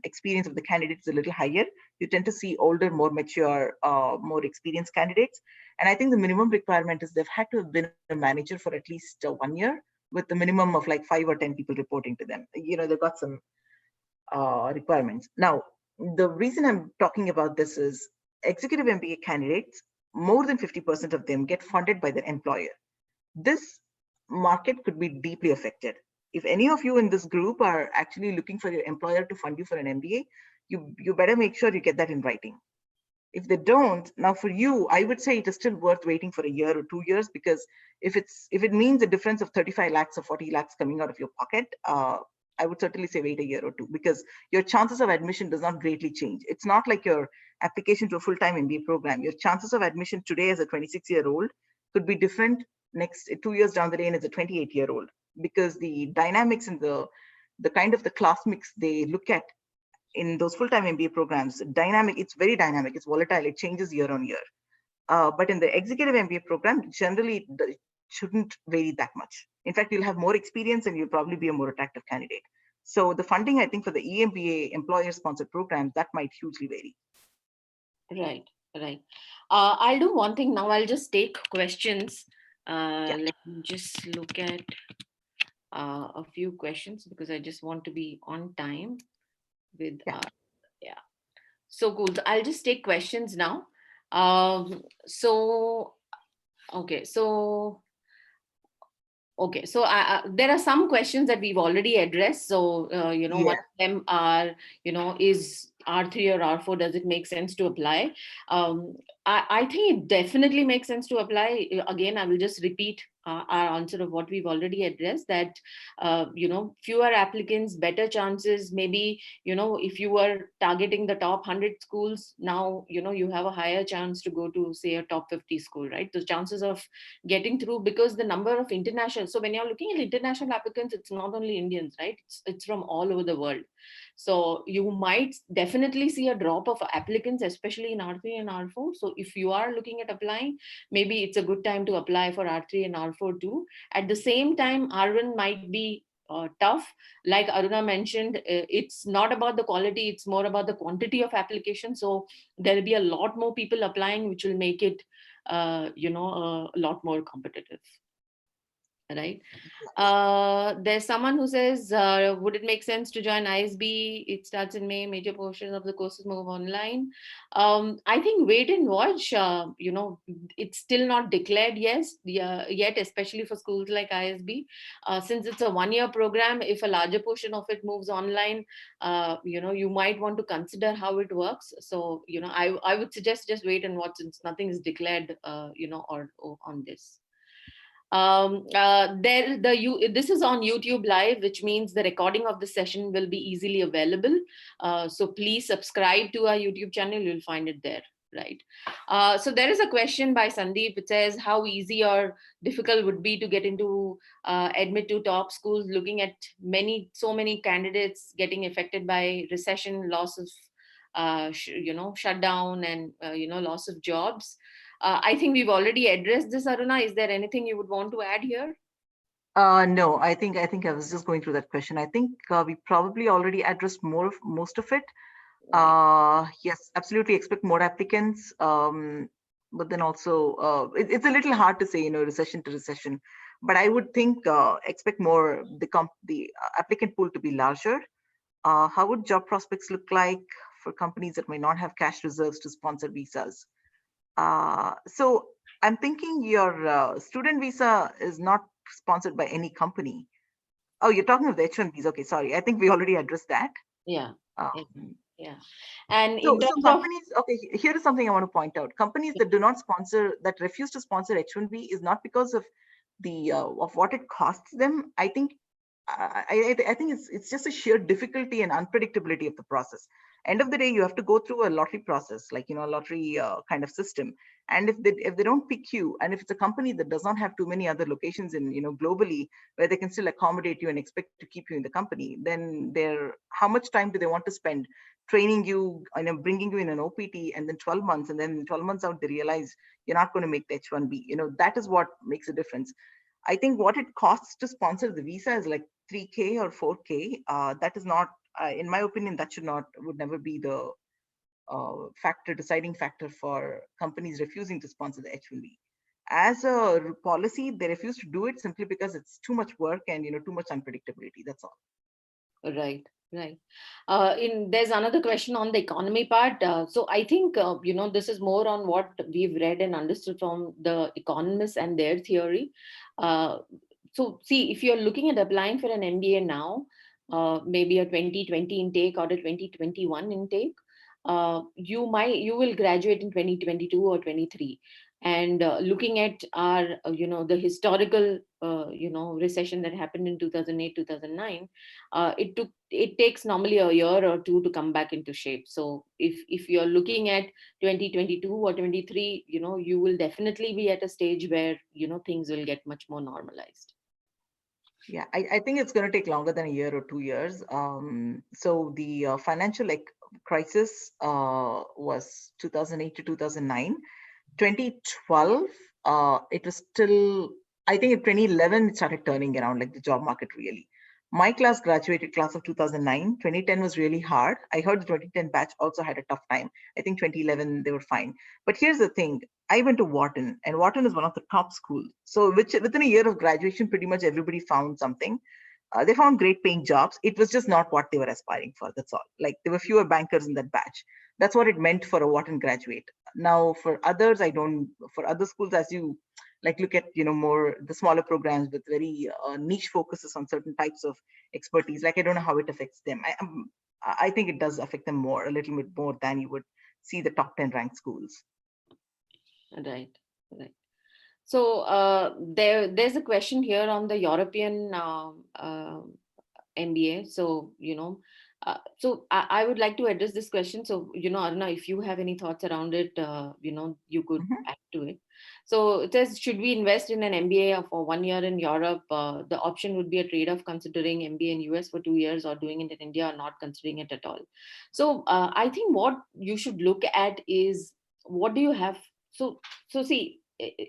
experience of the candidates is a little higher. You tend to see older, more mature, more experienced candidates. And I think the minimum requirement is they've had to have been a manager for at least 1 year, with the minimum of like 5 or 10 people reporting to them. They've got some requirements. Now, the reason I'm talking about this is executive MBA candidates, more than 50% of them get funded by their employer. This market could be deeply affected. If any of you in this group are actually looking for your employer to fund you for an MBA, you better make sure you get that in writing. If they don't, now for you, I would say it is still worth waiting for a year or 2 years, because if it means a difference of 35 lakhs or 40 lakhs coming out of your pocket, I would certainly say wait a year or two, because your chances of admission does not greatly change. It's not like your application to a full-time MBA program. Your chances of admission today as a 26-year-old could be different next 2 years down the lane as a 28-year-old, because the dynamics and the kind of the class mix they look at in those full-time MBA programs, it's very dynamic, it's volatile, it changes year on year. But in the executive MBA program, generally it shouldn't vary that much. In fact, you'll have more experience and you'll probably be a more attractive candidate. So the funding, I think, for the EMBA employer-sponsored programs, that might hugely vary. Right, right. I'll do one thing now. I'll just take questions. Yeah. Let me just look at a few questions, because I just want to be on time with Yeah. yeah. So cool. So I'll just take questions now. So okay, so there are some questions that we've already addressed. So one Yeah. of them are, is R3 or R4, does it make sense to apply? I think it definitely makes sense to apply. Again, I will just repeat our answer of what we've already addressed, that fewer applicants, better chances. Maybe if you were targeting the top 100 schools, now you have a higher chance to go to, say, a top 50 school, right? The chances of getting through, because the number of international, so when you're looking at international applicants, it's not only Indians, right? It's from all over the world. So you might definitely see a drop of applicants, especially in R3 and R4. So if you are looking at applying, maybe it's a good time to apply for R3 and R4 too. At the same time, R1 might be tough. Like Aruna mentioned, it's not about the quality, it's more about the quantity of applications. So there will be a lot more people applying, which will make it a lot more competitive, right? There's someone who says, would it make sense to join ISB? It starts in May, major portion of the courses move online. I think wait and watch. It's still not declared yet, especially for schools like ISB. Since it's a 1-year program, if a larger portion of it moves online, you might want to consider how it works. So, I would suggest just wait and watch, since nothing is declared, or on this. This is on YouTube Live, which means the recording of the session will be easily available. So please subscribe to our YouTube channel, you'll find it there, right? So there is a question by Sandeep. It says, how easy or difficult would be to get into admit to top schools, looking at so many candidates getting affected by recession, loss of shutdown, and loss of jobs. I think we've already addressed this, Aruna. Is there anything you would want to add here? No, I think I was just going through that question. I think we probably already addressed most of it. Right. Yes, absolutely expect more applicants. But then also, it's a little hard to say, recession to recession. But I would think expect more the applicant pool to be larger. How would job prospects look like for companies that may not have cash reserves to sponsor visas? So I'm thinking your student visa is not sponsored by any company. Oh, you're talking of the H1Bs. Okay, sorry. I think we already addressed that. Yeah. Um, Yeah. And in so terms of, companies, okay, here is something I want to point out. Companies that do not sponsor, that refuse to sponsor H1B is not because of of what it costs them. I think I think it's just a sheer difficulty and unpredictability of the process. End of the day, you have to go through a lottery process, like a lottery kind of system. And if they don't pick you, and if it's a company that does not have too many other locations in globally where they can still accommodate you and expect to keep you in the company, then how much time do they want to spend training you, bringing you in an OPT, and then 12 months, and then 12 months out they realize you're not going to make the H1B. That is what makes a difference. I think what it costs to sponsor the visa is like 3K or 4K. That is not, in my opinion, that would never be the deciding factor for companies refusing to sponsor the H1B. As a policy, they refuse to do it simply because it's too much work and too much unpredictability. That's all. Right, right. There's another question on the economy part. So I think this is more on what we've read and understood from the economists and their theory. Uh, so see, if you're looking at applying for an MBA now, maybe a 2020 intake or a 2021 intake, you will graduate in 2022 or 23. And looking at our the historical recession that happened in 2008 2009, it takes normally a year or two to come back into shape. So if you're looking at 2022 or 23, you will definitely be at a stage where things will get much more normalized. Yeah, I think it's going to take longer than a year or 2 years. So the financial crisis was 2008 to 2009. 2012, it was still, I think in 2011, it started turning around, like the job market really. My class of 2009. 2010 was really hard. I heard the 2010 batch also had a tough time. I think 2011, they were fine. But here's the thing. I went to Wharton, and Wharton is one of the top schools. So within a year of graduation, pretty much everybody found something. They found great paying jobs. It was just not what they were aspiring for. That's all. Like there were fewer bankers in that batch. That's what it meant for a Wharton graduate. Now for others, I don't. For other schools, as you like look at more the smaller programs with very niche focuses on certain types of expertise. Like I don't know how it affects them. I think it does affect them a little bit more than you would see the top 10 ranked schools. Right, right. So there's a question here on the European MBA. So I would like to address this question. So Aruna, if you have any thoughts around it, you could Mhm. add to it. So it says, should we invest in an MBA for 1 year in Europe? The option would be a trade-off, considering MBA in US for 2 years, or doing it in India, or not considering it at all. So I think what you should look at is, what do you have? So see,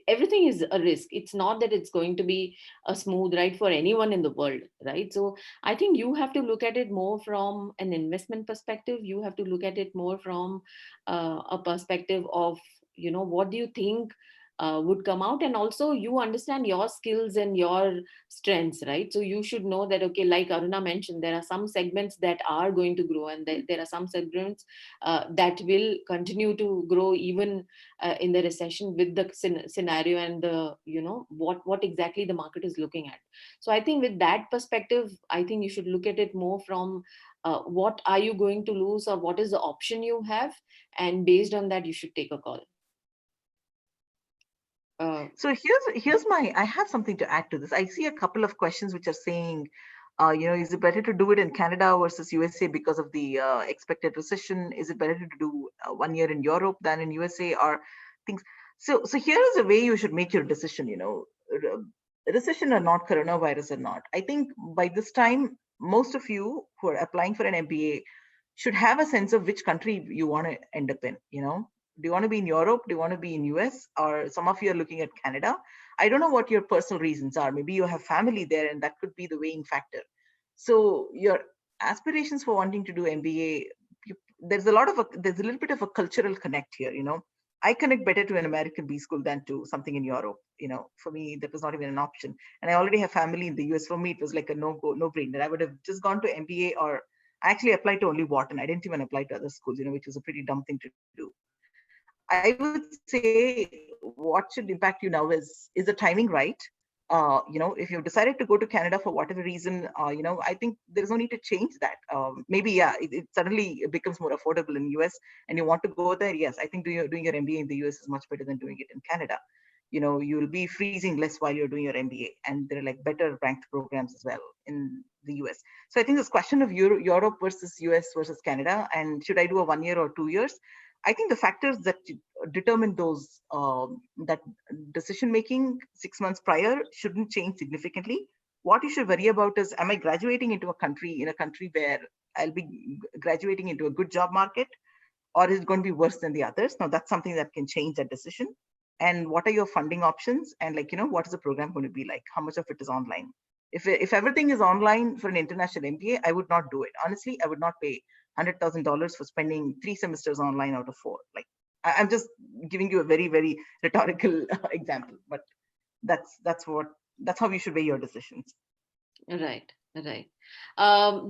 everything is a risk. It's not that it's going to be a smooth ride for anyone in the world, right? So I think you have to look at it more from an investment perspective. You have to look at it more from a perspective of, what do you think would come out, and also you understand your skills and your strengths, right? So you should know that, okay, like Aruna mentioned, there are some segments that are going to grow, and there are some segments that will continue to grow even in the recession, with the scenario and the what exactly the market is looking at. So I think with that perspective, I think you should look at it more from what are you going to lose, or what is the option you have, and based on that you should take a call. So here's I have something to add to this. I see a couple of questions which are saying, is it better to do it in Canada versus USA because of the expected recession? Is it better to do 1 year in Europe than in USA, or things? So here is a way you should make your decision. Recession or not, coronavirus or not. I think by this time, most of you who are applying for an MBA should have a sense of which country you want to end up in. Do you want to be in Europe? Do you want to be in US? Or some of you are looking at Canada? I don't know what your personal reasons are. Maybe you have family there, and that could be the weighing factor. So your aspirations for wanting to do MBA, there's there's a little bit of a cultural connect here. I connect better to an American B school than to something in Europe. For me, that was not even an option. And I already have family in the US. For me, it was like a no brainer. I would have just gone to MBA, or I actually applied to only Wharton. I didn't even apply to other schools, which was a pretty dumb thing to do. I would say what should impact you now is the timing right? If you've decided to go to Canada for whatever reason, I think there's no need to change that. Maybe, yeah, it suddenly becomes more affordable in US and you want to go there. Yes, I think doing your MBA in the US is much better than doing it in Canada. You'll be freezing less while you're doing your MBA, and there are like better ranked programs as well in the US. So I think this question of Europe versus US versus Canada, and should I do a 1 year or 2 years? I think the factors that determine those that decision making 6 months prior shouldn't change significantly. What you should worry about is, am I graduating into a country where I'll be graduating into a good job market, or is it going to be worse than the others? Now that's something that can change that decision. and what are your funding options, and like, what is the program going to be like, how much of it is online. If everything is online for an international MBA, I would not do it. Honestly, I would not pay $100,000 for spending 3 semesters online out of 4. Like, I'm just giving you a very, very rhetorical example, but that's how you should weigh your decisions. Right, right.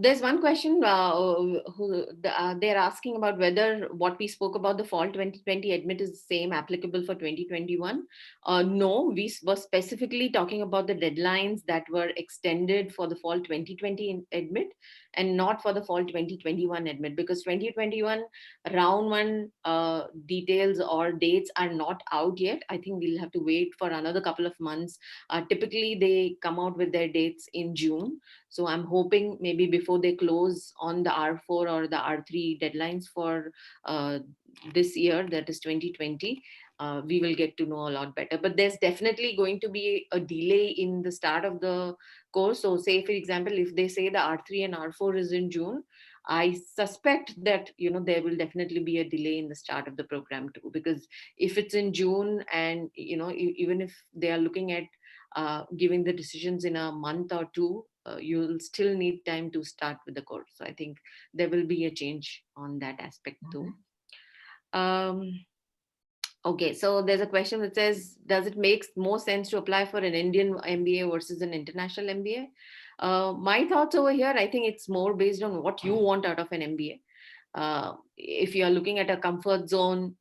There's one question they're asking about whether what we spoke about the fall 2020 admit is the same applicable for 2021. No, we were specifically talking about the deadlines that were extended for the fall 2020 admit and not for the fall 2021 admit, because 2021 round one details or dates are not out yet. I think we'll have to wait for another couple of months. Typically, they come out with their dates in June. So I'm hoping maybe before they close on the R4 or the R3 deadlines for this year, that is 2020, we will get to know a lot better. But there's definitely going to be a delay in the start of the course. So say, for example, if they say the R3 and R4 is in June, I suspect that there will definitely be a delay in the start of the program too, because if it's in June and even if they are looking at giving the decisions in a month or two, you'll still need time to start with the course. So I think there will be a change on that aspect too. Um, okay, so there's a question that says, does it make more sense to apply for an Indian MBA versus an international MBA? My thoughts over here, I think it's more based on what you want out of an MBA. If you're looking at a comfort zone,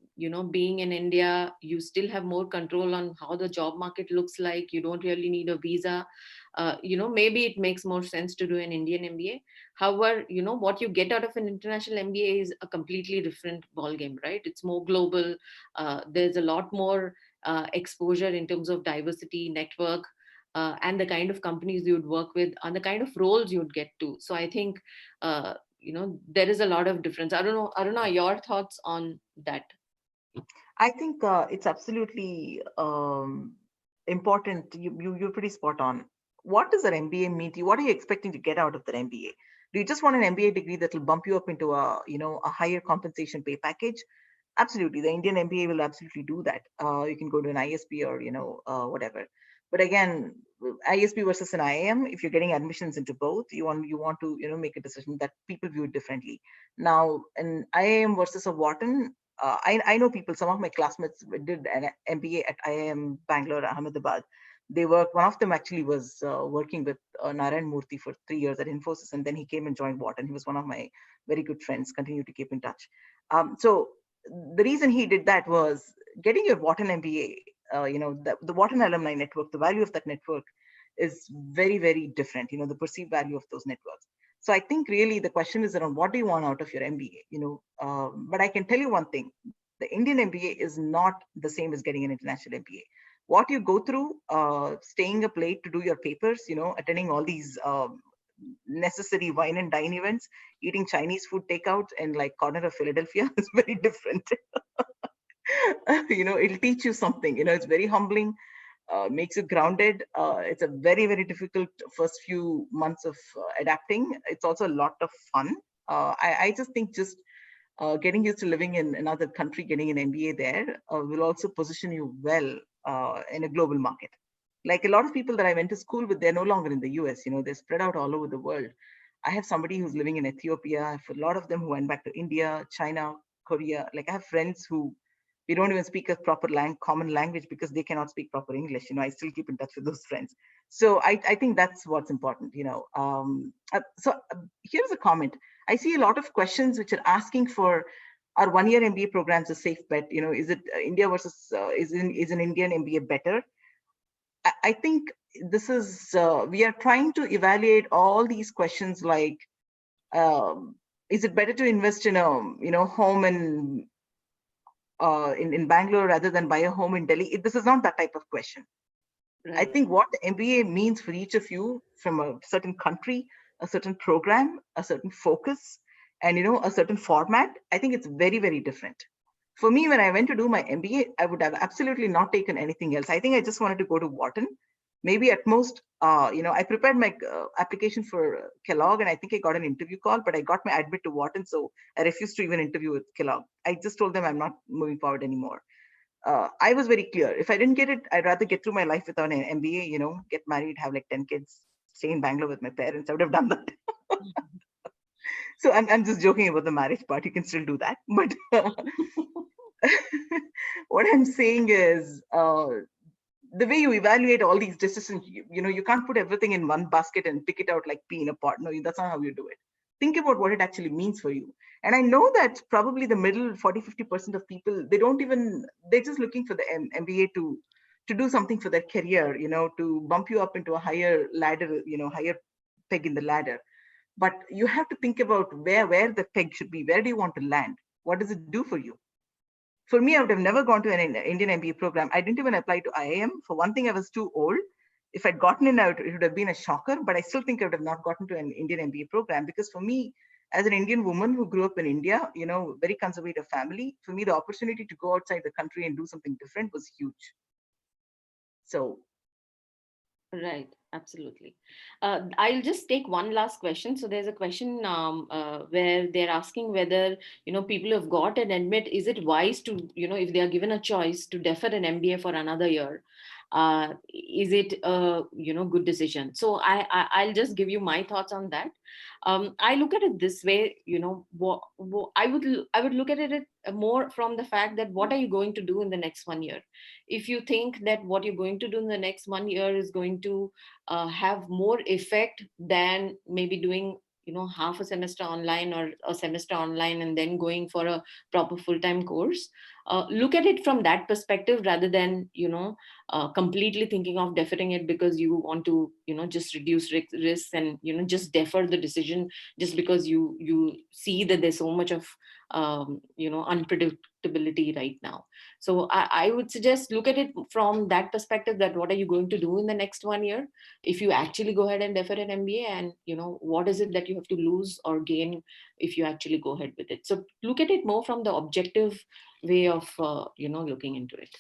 being in India, you still have more control on how the job market looks like. You don't really need a visa. Maybe it makes more sense to do an Indian MBA. However, what you get out of an international MBA is a completely different ballgame, right? It's more global. There's a lot more exposure in terms of diversity, network, and the kind of companies you would work with and the kind of roles you'd get to. So I think there is a lot of difference. I don't know, Aruna, your thoughts on that? I think it's absolutely important. You're pretty spot on. What does an MBA mean to you? What are you expecting to get out of that MBA? Do you just want an MBA degree that will bump you up into a higher compensation pay package? Absolutely, the Indian MBA will absolutely do that. You can go to an ISB or whatever. But again, ISB versus an IIM, if you're getting admissions into both, you want to make a decision that people view it differently. Now, an IIM versus a Wharton, I know people. Some of my classmates did an MBA at IIM Bangalore, Ahmedabad. They worked. One of them actually was working with Narayan Murthy for 3 years at Infosys, and then he came and joined Wharton. He was one of my very good friends. Continue to keep in touch. So the reason he did that was getting your Wharton MBA. The Wharton alumni network, the value of that network is very, very different. The perceived value of those networks. So I think really the question is around what do you want out of your MBA. But I can tell you one thing: the Indian MBA is not the same as getting an international MBA. What you go through, staying up late to do your papers, attending all these necessary wine and dine events, eating Chinese food takeout and like corner of Philadelphia is very different. It'll teach you something. It's very humbling, makes you grounded. It's a very, very difficult first few months of adapting. It's also a lot of fun. I just think getting used to living in another country, getting an MBA there will also position you well in a global market. Like a lot of people that I went to school with, they're no longer in the US. They're spread out all over the world. I have somebody who's living in Ethiopia. I have a lot of them who went back to India, China, Korea. Like I have friends who we don't even speak a proper common language because they cannot speak proper English. I still keep in touch with those friends. So I think that's what's important. Here's a comment. I see a lot of questions which are asking for, are 1-year MBA programs a safe bet? Is it India versus is an Indian MBA better? I think this is we are trying to evaluate all these questions like, is it better to invest in a home in Bangalore rather than buy a home in Delhi? This is not that type of question. Right. I think what the MBA means for each of you from a certain country, a certain program, a certain focus, and a certain format, I think it's very, very different. For me, when I went to do my MBA, I would have absolutely not taken anything else. I think I just wanted to go to Wharton. Maybe at most, I prepared my application for Kellogg, and I think I got an interview call, but I got my admit to Wharton, so I refused to even interview with Kellogg. I just told them I'm not moving forward anymore. I was very clear. If I didn't get it, I'd rather get through my life without an MBA, get married, have like 10 kids, stay in Bangalore with my parents. I would have done that. So I'm just joking about the marriage part. You can still do that. But what I'm saying is the way you evaluate all these decisions, you can't put everything in one basket and pick it out like pea in a pod. No, that's not how you do it. Think about what it actually means for you. And I know that probably the middle 40-50% of people, they're just looking for the MBA to do something for their career, to bump you up into a higher ladder, higher peg in the ladder. But you have to think about where the peg should be. Where do you want to land? What does it do for you? For me, I would have never gone to an Indian MBA program. I didn't even apply to IIM. For one thing, I was too old. If I'd gotten in, it would have been a shocker, but I still think I would have not gotten to an Indian MBA program because for me, as an Indian woman who grew up in India, very conservative family, for me, the opportunity to go outside the country and do something different was huge. So. Right, absolutely. I'll just take one last question. So there's a question where they're asking whether, people who have got an admit, is it wise to, if they are given a choice to defer an MBA for another year, is it a, good decision? So I'll just give you my thoughts on that. I look at it this way, I would look at it more from the fact that what are you going to do in the next 1 year? If you think that what you're going to do in the next 1 year is going to have more effect than maybe doing half a semester online or a semester online and then going for a proper full-time course, look at it from that perspective rather than completely thinking of deferring it because you want to just reduce risks and just defer the decision just because you see that there's so much of unpredictability right now. So I would suggest look at it from that perspective, that what are you going to do in the next 1 year if you actually go ahead and defer an MBA, and what is it that you have to lose or gain if you actually go ahead with it. So look at it more from the objective way of looking into it.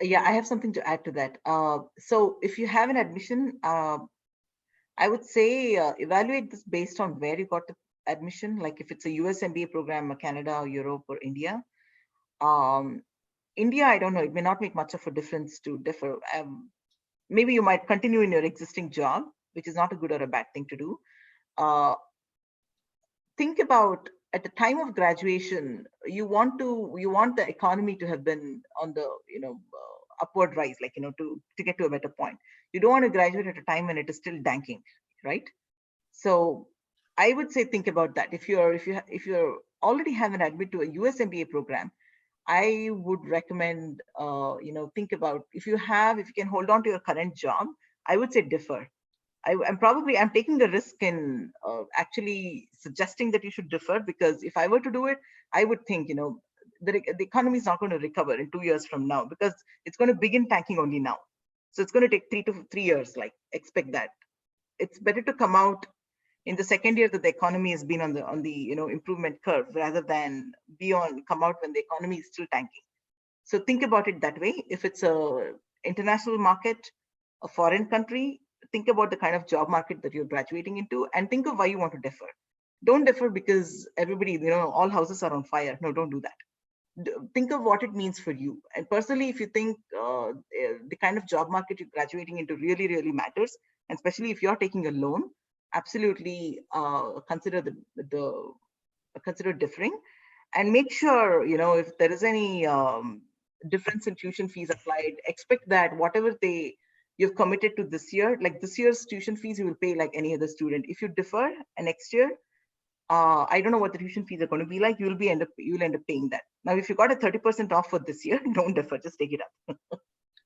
Yeah, I have something to add to that. So if you have an admission, I would say evaluate this based on where you got the admission. Like if it's a US MBA program, or Canada, or Europe, or India. India, I don't know. It may not make much of a difference to differ. Maybe you might continue in your existing job, which is not a good or a bad thing to do. Think about at the time of graduation, you want the economy to have been on the upward rise, like to get to a better point. You don't want to graduate at a time when it is still danking, right? So I would say think about that. If you're already have an admit to a US MBA program, I would recommend think about if you can hold on to your current job, I would say defer. I'm taking the risk in actually suggesting that you should defer, because if I were to do it, I would think the economy is not going to recover in 2 years from now, because it's going to begin tanking only now. So it's going to take 3 years. Like, expect that. It's better to come out in the second year that the economy has been on the improvement curve, rather than come out when the economy is still tanking. So think about it that way. If it's a international market, a foreign country, think about the kind of job market that you're graduating into, and think of why you want to defer. Don't defer because everybody, all houses are on fire. No, don't do that. Think of what it means for you. And personally, if you think the kind of job market you're graduating into really, really matters, and especially if you're taking a loan, absolutely consider consider differing, and make sure if there is any difference in tuition fees applied, expect that whatever you've committed to this year, like this year's tuition fees, you will pay like any other student. If you defer next year, I don't know what the tuition fees are going to be like. You'll end up paying that. Now, if you got a 30% off for this year, don't defer, just take it up.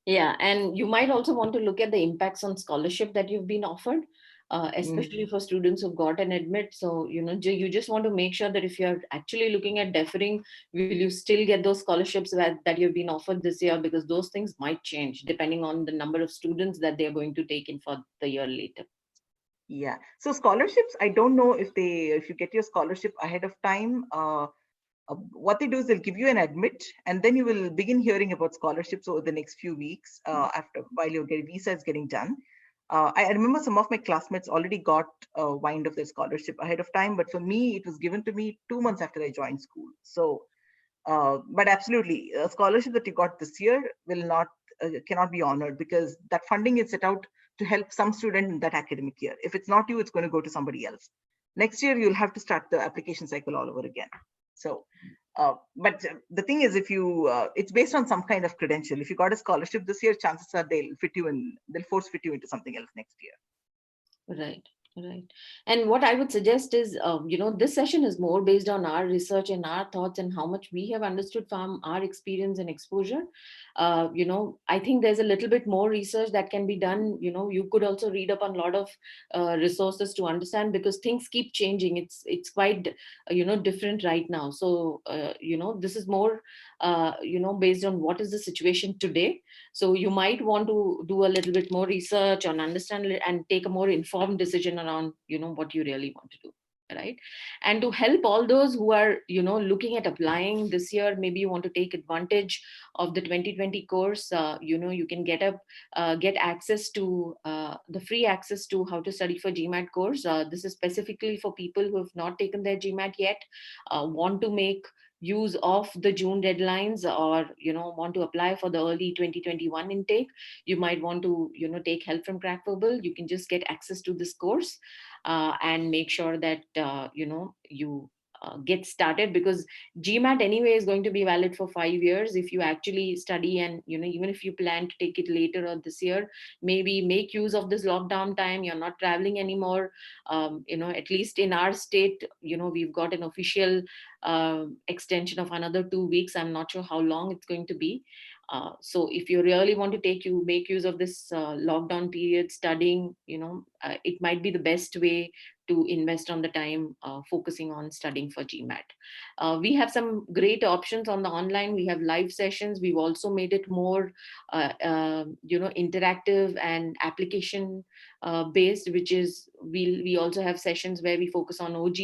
Yeah, and you might also want to look at the impacts on scholarship that you've been offered, especially for students who've got an admit. So, you just want to make sure that if you're actually looking at deferring, will you still get those scholarships that you've been offered this year? Because those things might change depending on the number of students that they're going to take in for the year later. Yeah. So scholarships, I don't know if you get your scholarship ahead of time, what they do is they'll give you an admit, and then you will begin hearing about scholarships over the next few weeks while your visa is getting done. I remember some of my classmates already got wind of their scholarship ahead of time, but for me, it was given to me 2 months after I joined school. So But absolutely, a scholarship that you got this year will not cannot be honored, because that funding is set out to help some student in that academic year. If it's not you, it's going to go to somebody else. Next year, you'll have to start the application cycle all over again. So, but the thing is, if you, it's based on some kind of credential. If you got a scholarship this year, chances are they'll fit you in, they'll force fit you into something else next year. Right, right. And what I would suggest is, this session is more based on our research and our thoughts and how much we have understood from our experience and exposure. I think there's a little bit more research that can be done. You could also read up on a lot of resources to understand, because things keep changing. It's quite, different right now. So, this is more, based on what is the situation today. So you might want to do a little bit more research on understand and take a more informed decision around, what you really want to do. Right. And to help all those who are, looking at applying this year, maybe you want to take advantage of the 2020 course. You can get access to the free access to how to study for GMAT course. This is specifically for people who have not taken their GMAT yet, want to make use of the June deadlines, or want to apply for the early 2021 intake. You might want to take help from CrackVerbal. You can just get access to this course, and make sure that you get started, because GMAT anyway is going to be valid for 5 years if you actually study. And even if you plan to take it later or this year, maybe make use of this lockdown time. You're not traveling anymore. At least in our state, we've got an official extension of another 2 weeks. I'm not sure how long it's going to be. So if you really want to make use of this lockdown period studying, it might be the best way to invest on the time focusing on studying for GMAT. We have some great options on the online. We have live sessions. We've also made it more, interactive and application based, which is we also have sessions where we focus on OG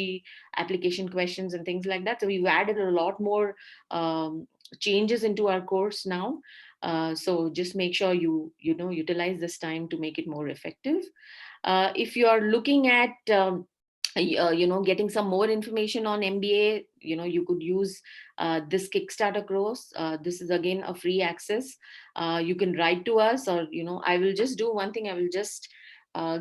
application questions and things like that. So we've added a lot more changes into our course now. So just make sure you utilize this time to make it more effective. If you are looking at getting some more information on MBA, you could use this Kickstarter course. This is again a free access. You can write to us, or I will just do one thing. I will just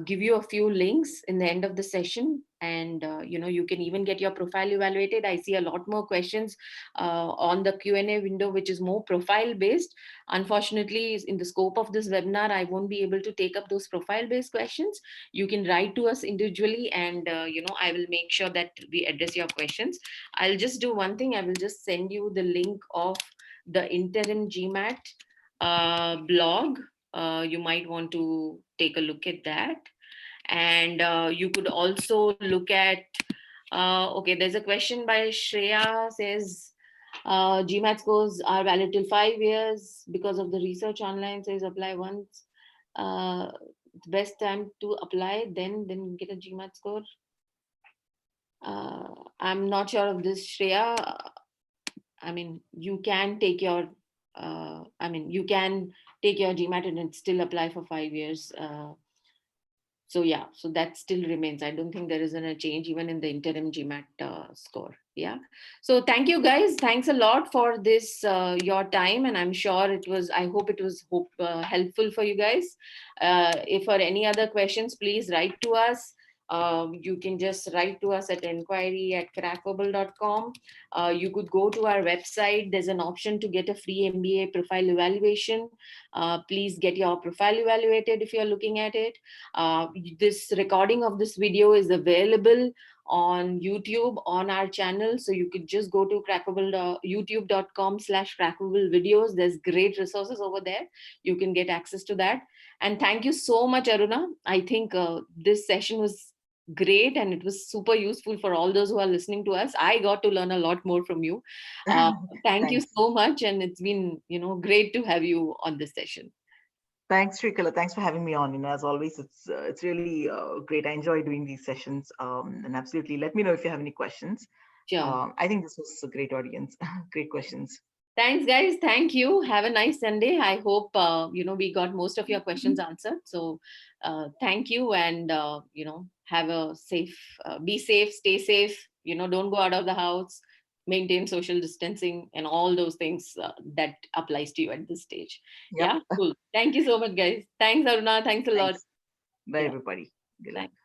give you a few links in the end of the session, and you can even get your profile evaluated. I see a lot more questions on the Q&A window, which is more profile based. Unfortunately, in the scope of this webinar, I won't be able to take up those profile based questions. You can write to us individually, and I will make sure that we address your questions. I'll just do one thing. I will just send you the link of the interim GMAT blog. You might want to take a look at that. And you could also look at, okay, there's a question by Shreya, says, GMAT scores are valid till 5 years because of the research online says apply once. The best time to apply, then get a GMAT score. I'm not sure of this, Shreya. I mean, you can take your GMAT and still apply for 5 years. So yeah, so that still remains. I don't think there isn't a change even in the interim GMAT score. Yeah. So thank you guys. Thanks a lot for this, your time. And I'm sure I hope it was helpful for you guys. If for any other questions, please write to us. You can just write to us at inquiry@crackverbal.com. You could go to our website. There's an option to get a free MBA profile evaluation. Please get your profile evaluated if you're looking at it. This recording of this video is available on YouTube on our channel. So you could just go to youtube.com/crackverbal videos. There's great resources over there. You can get access to that. And thank you so much, Aruna. I think this session was great, and it was super useful for all those who are listening to us. I got to learn a lot more from you. Thank you so much. And it's been, great to have you on this session. Thanks, Shrikala. Thanks for having me on. As always, it's really great. I enjoy doing these sessions. And absolutely, let me know if you have any questions. Sure. I think this was a great audience. Great questions. Thanks, guys. Thank you. Have a nice Sunday. I hope we got most of your questions answered. So thank you, and have a safe. Be safe. Stay safe. Don't go out of the house. maintain social distancing and all those things that applies to you at this stage. Yep. Yeah, cool. Thank you so much, guys. Thanks, Aruna. Thanks a lot. Thanks. Bye, Yeah, everybody. Good luck. thanks.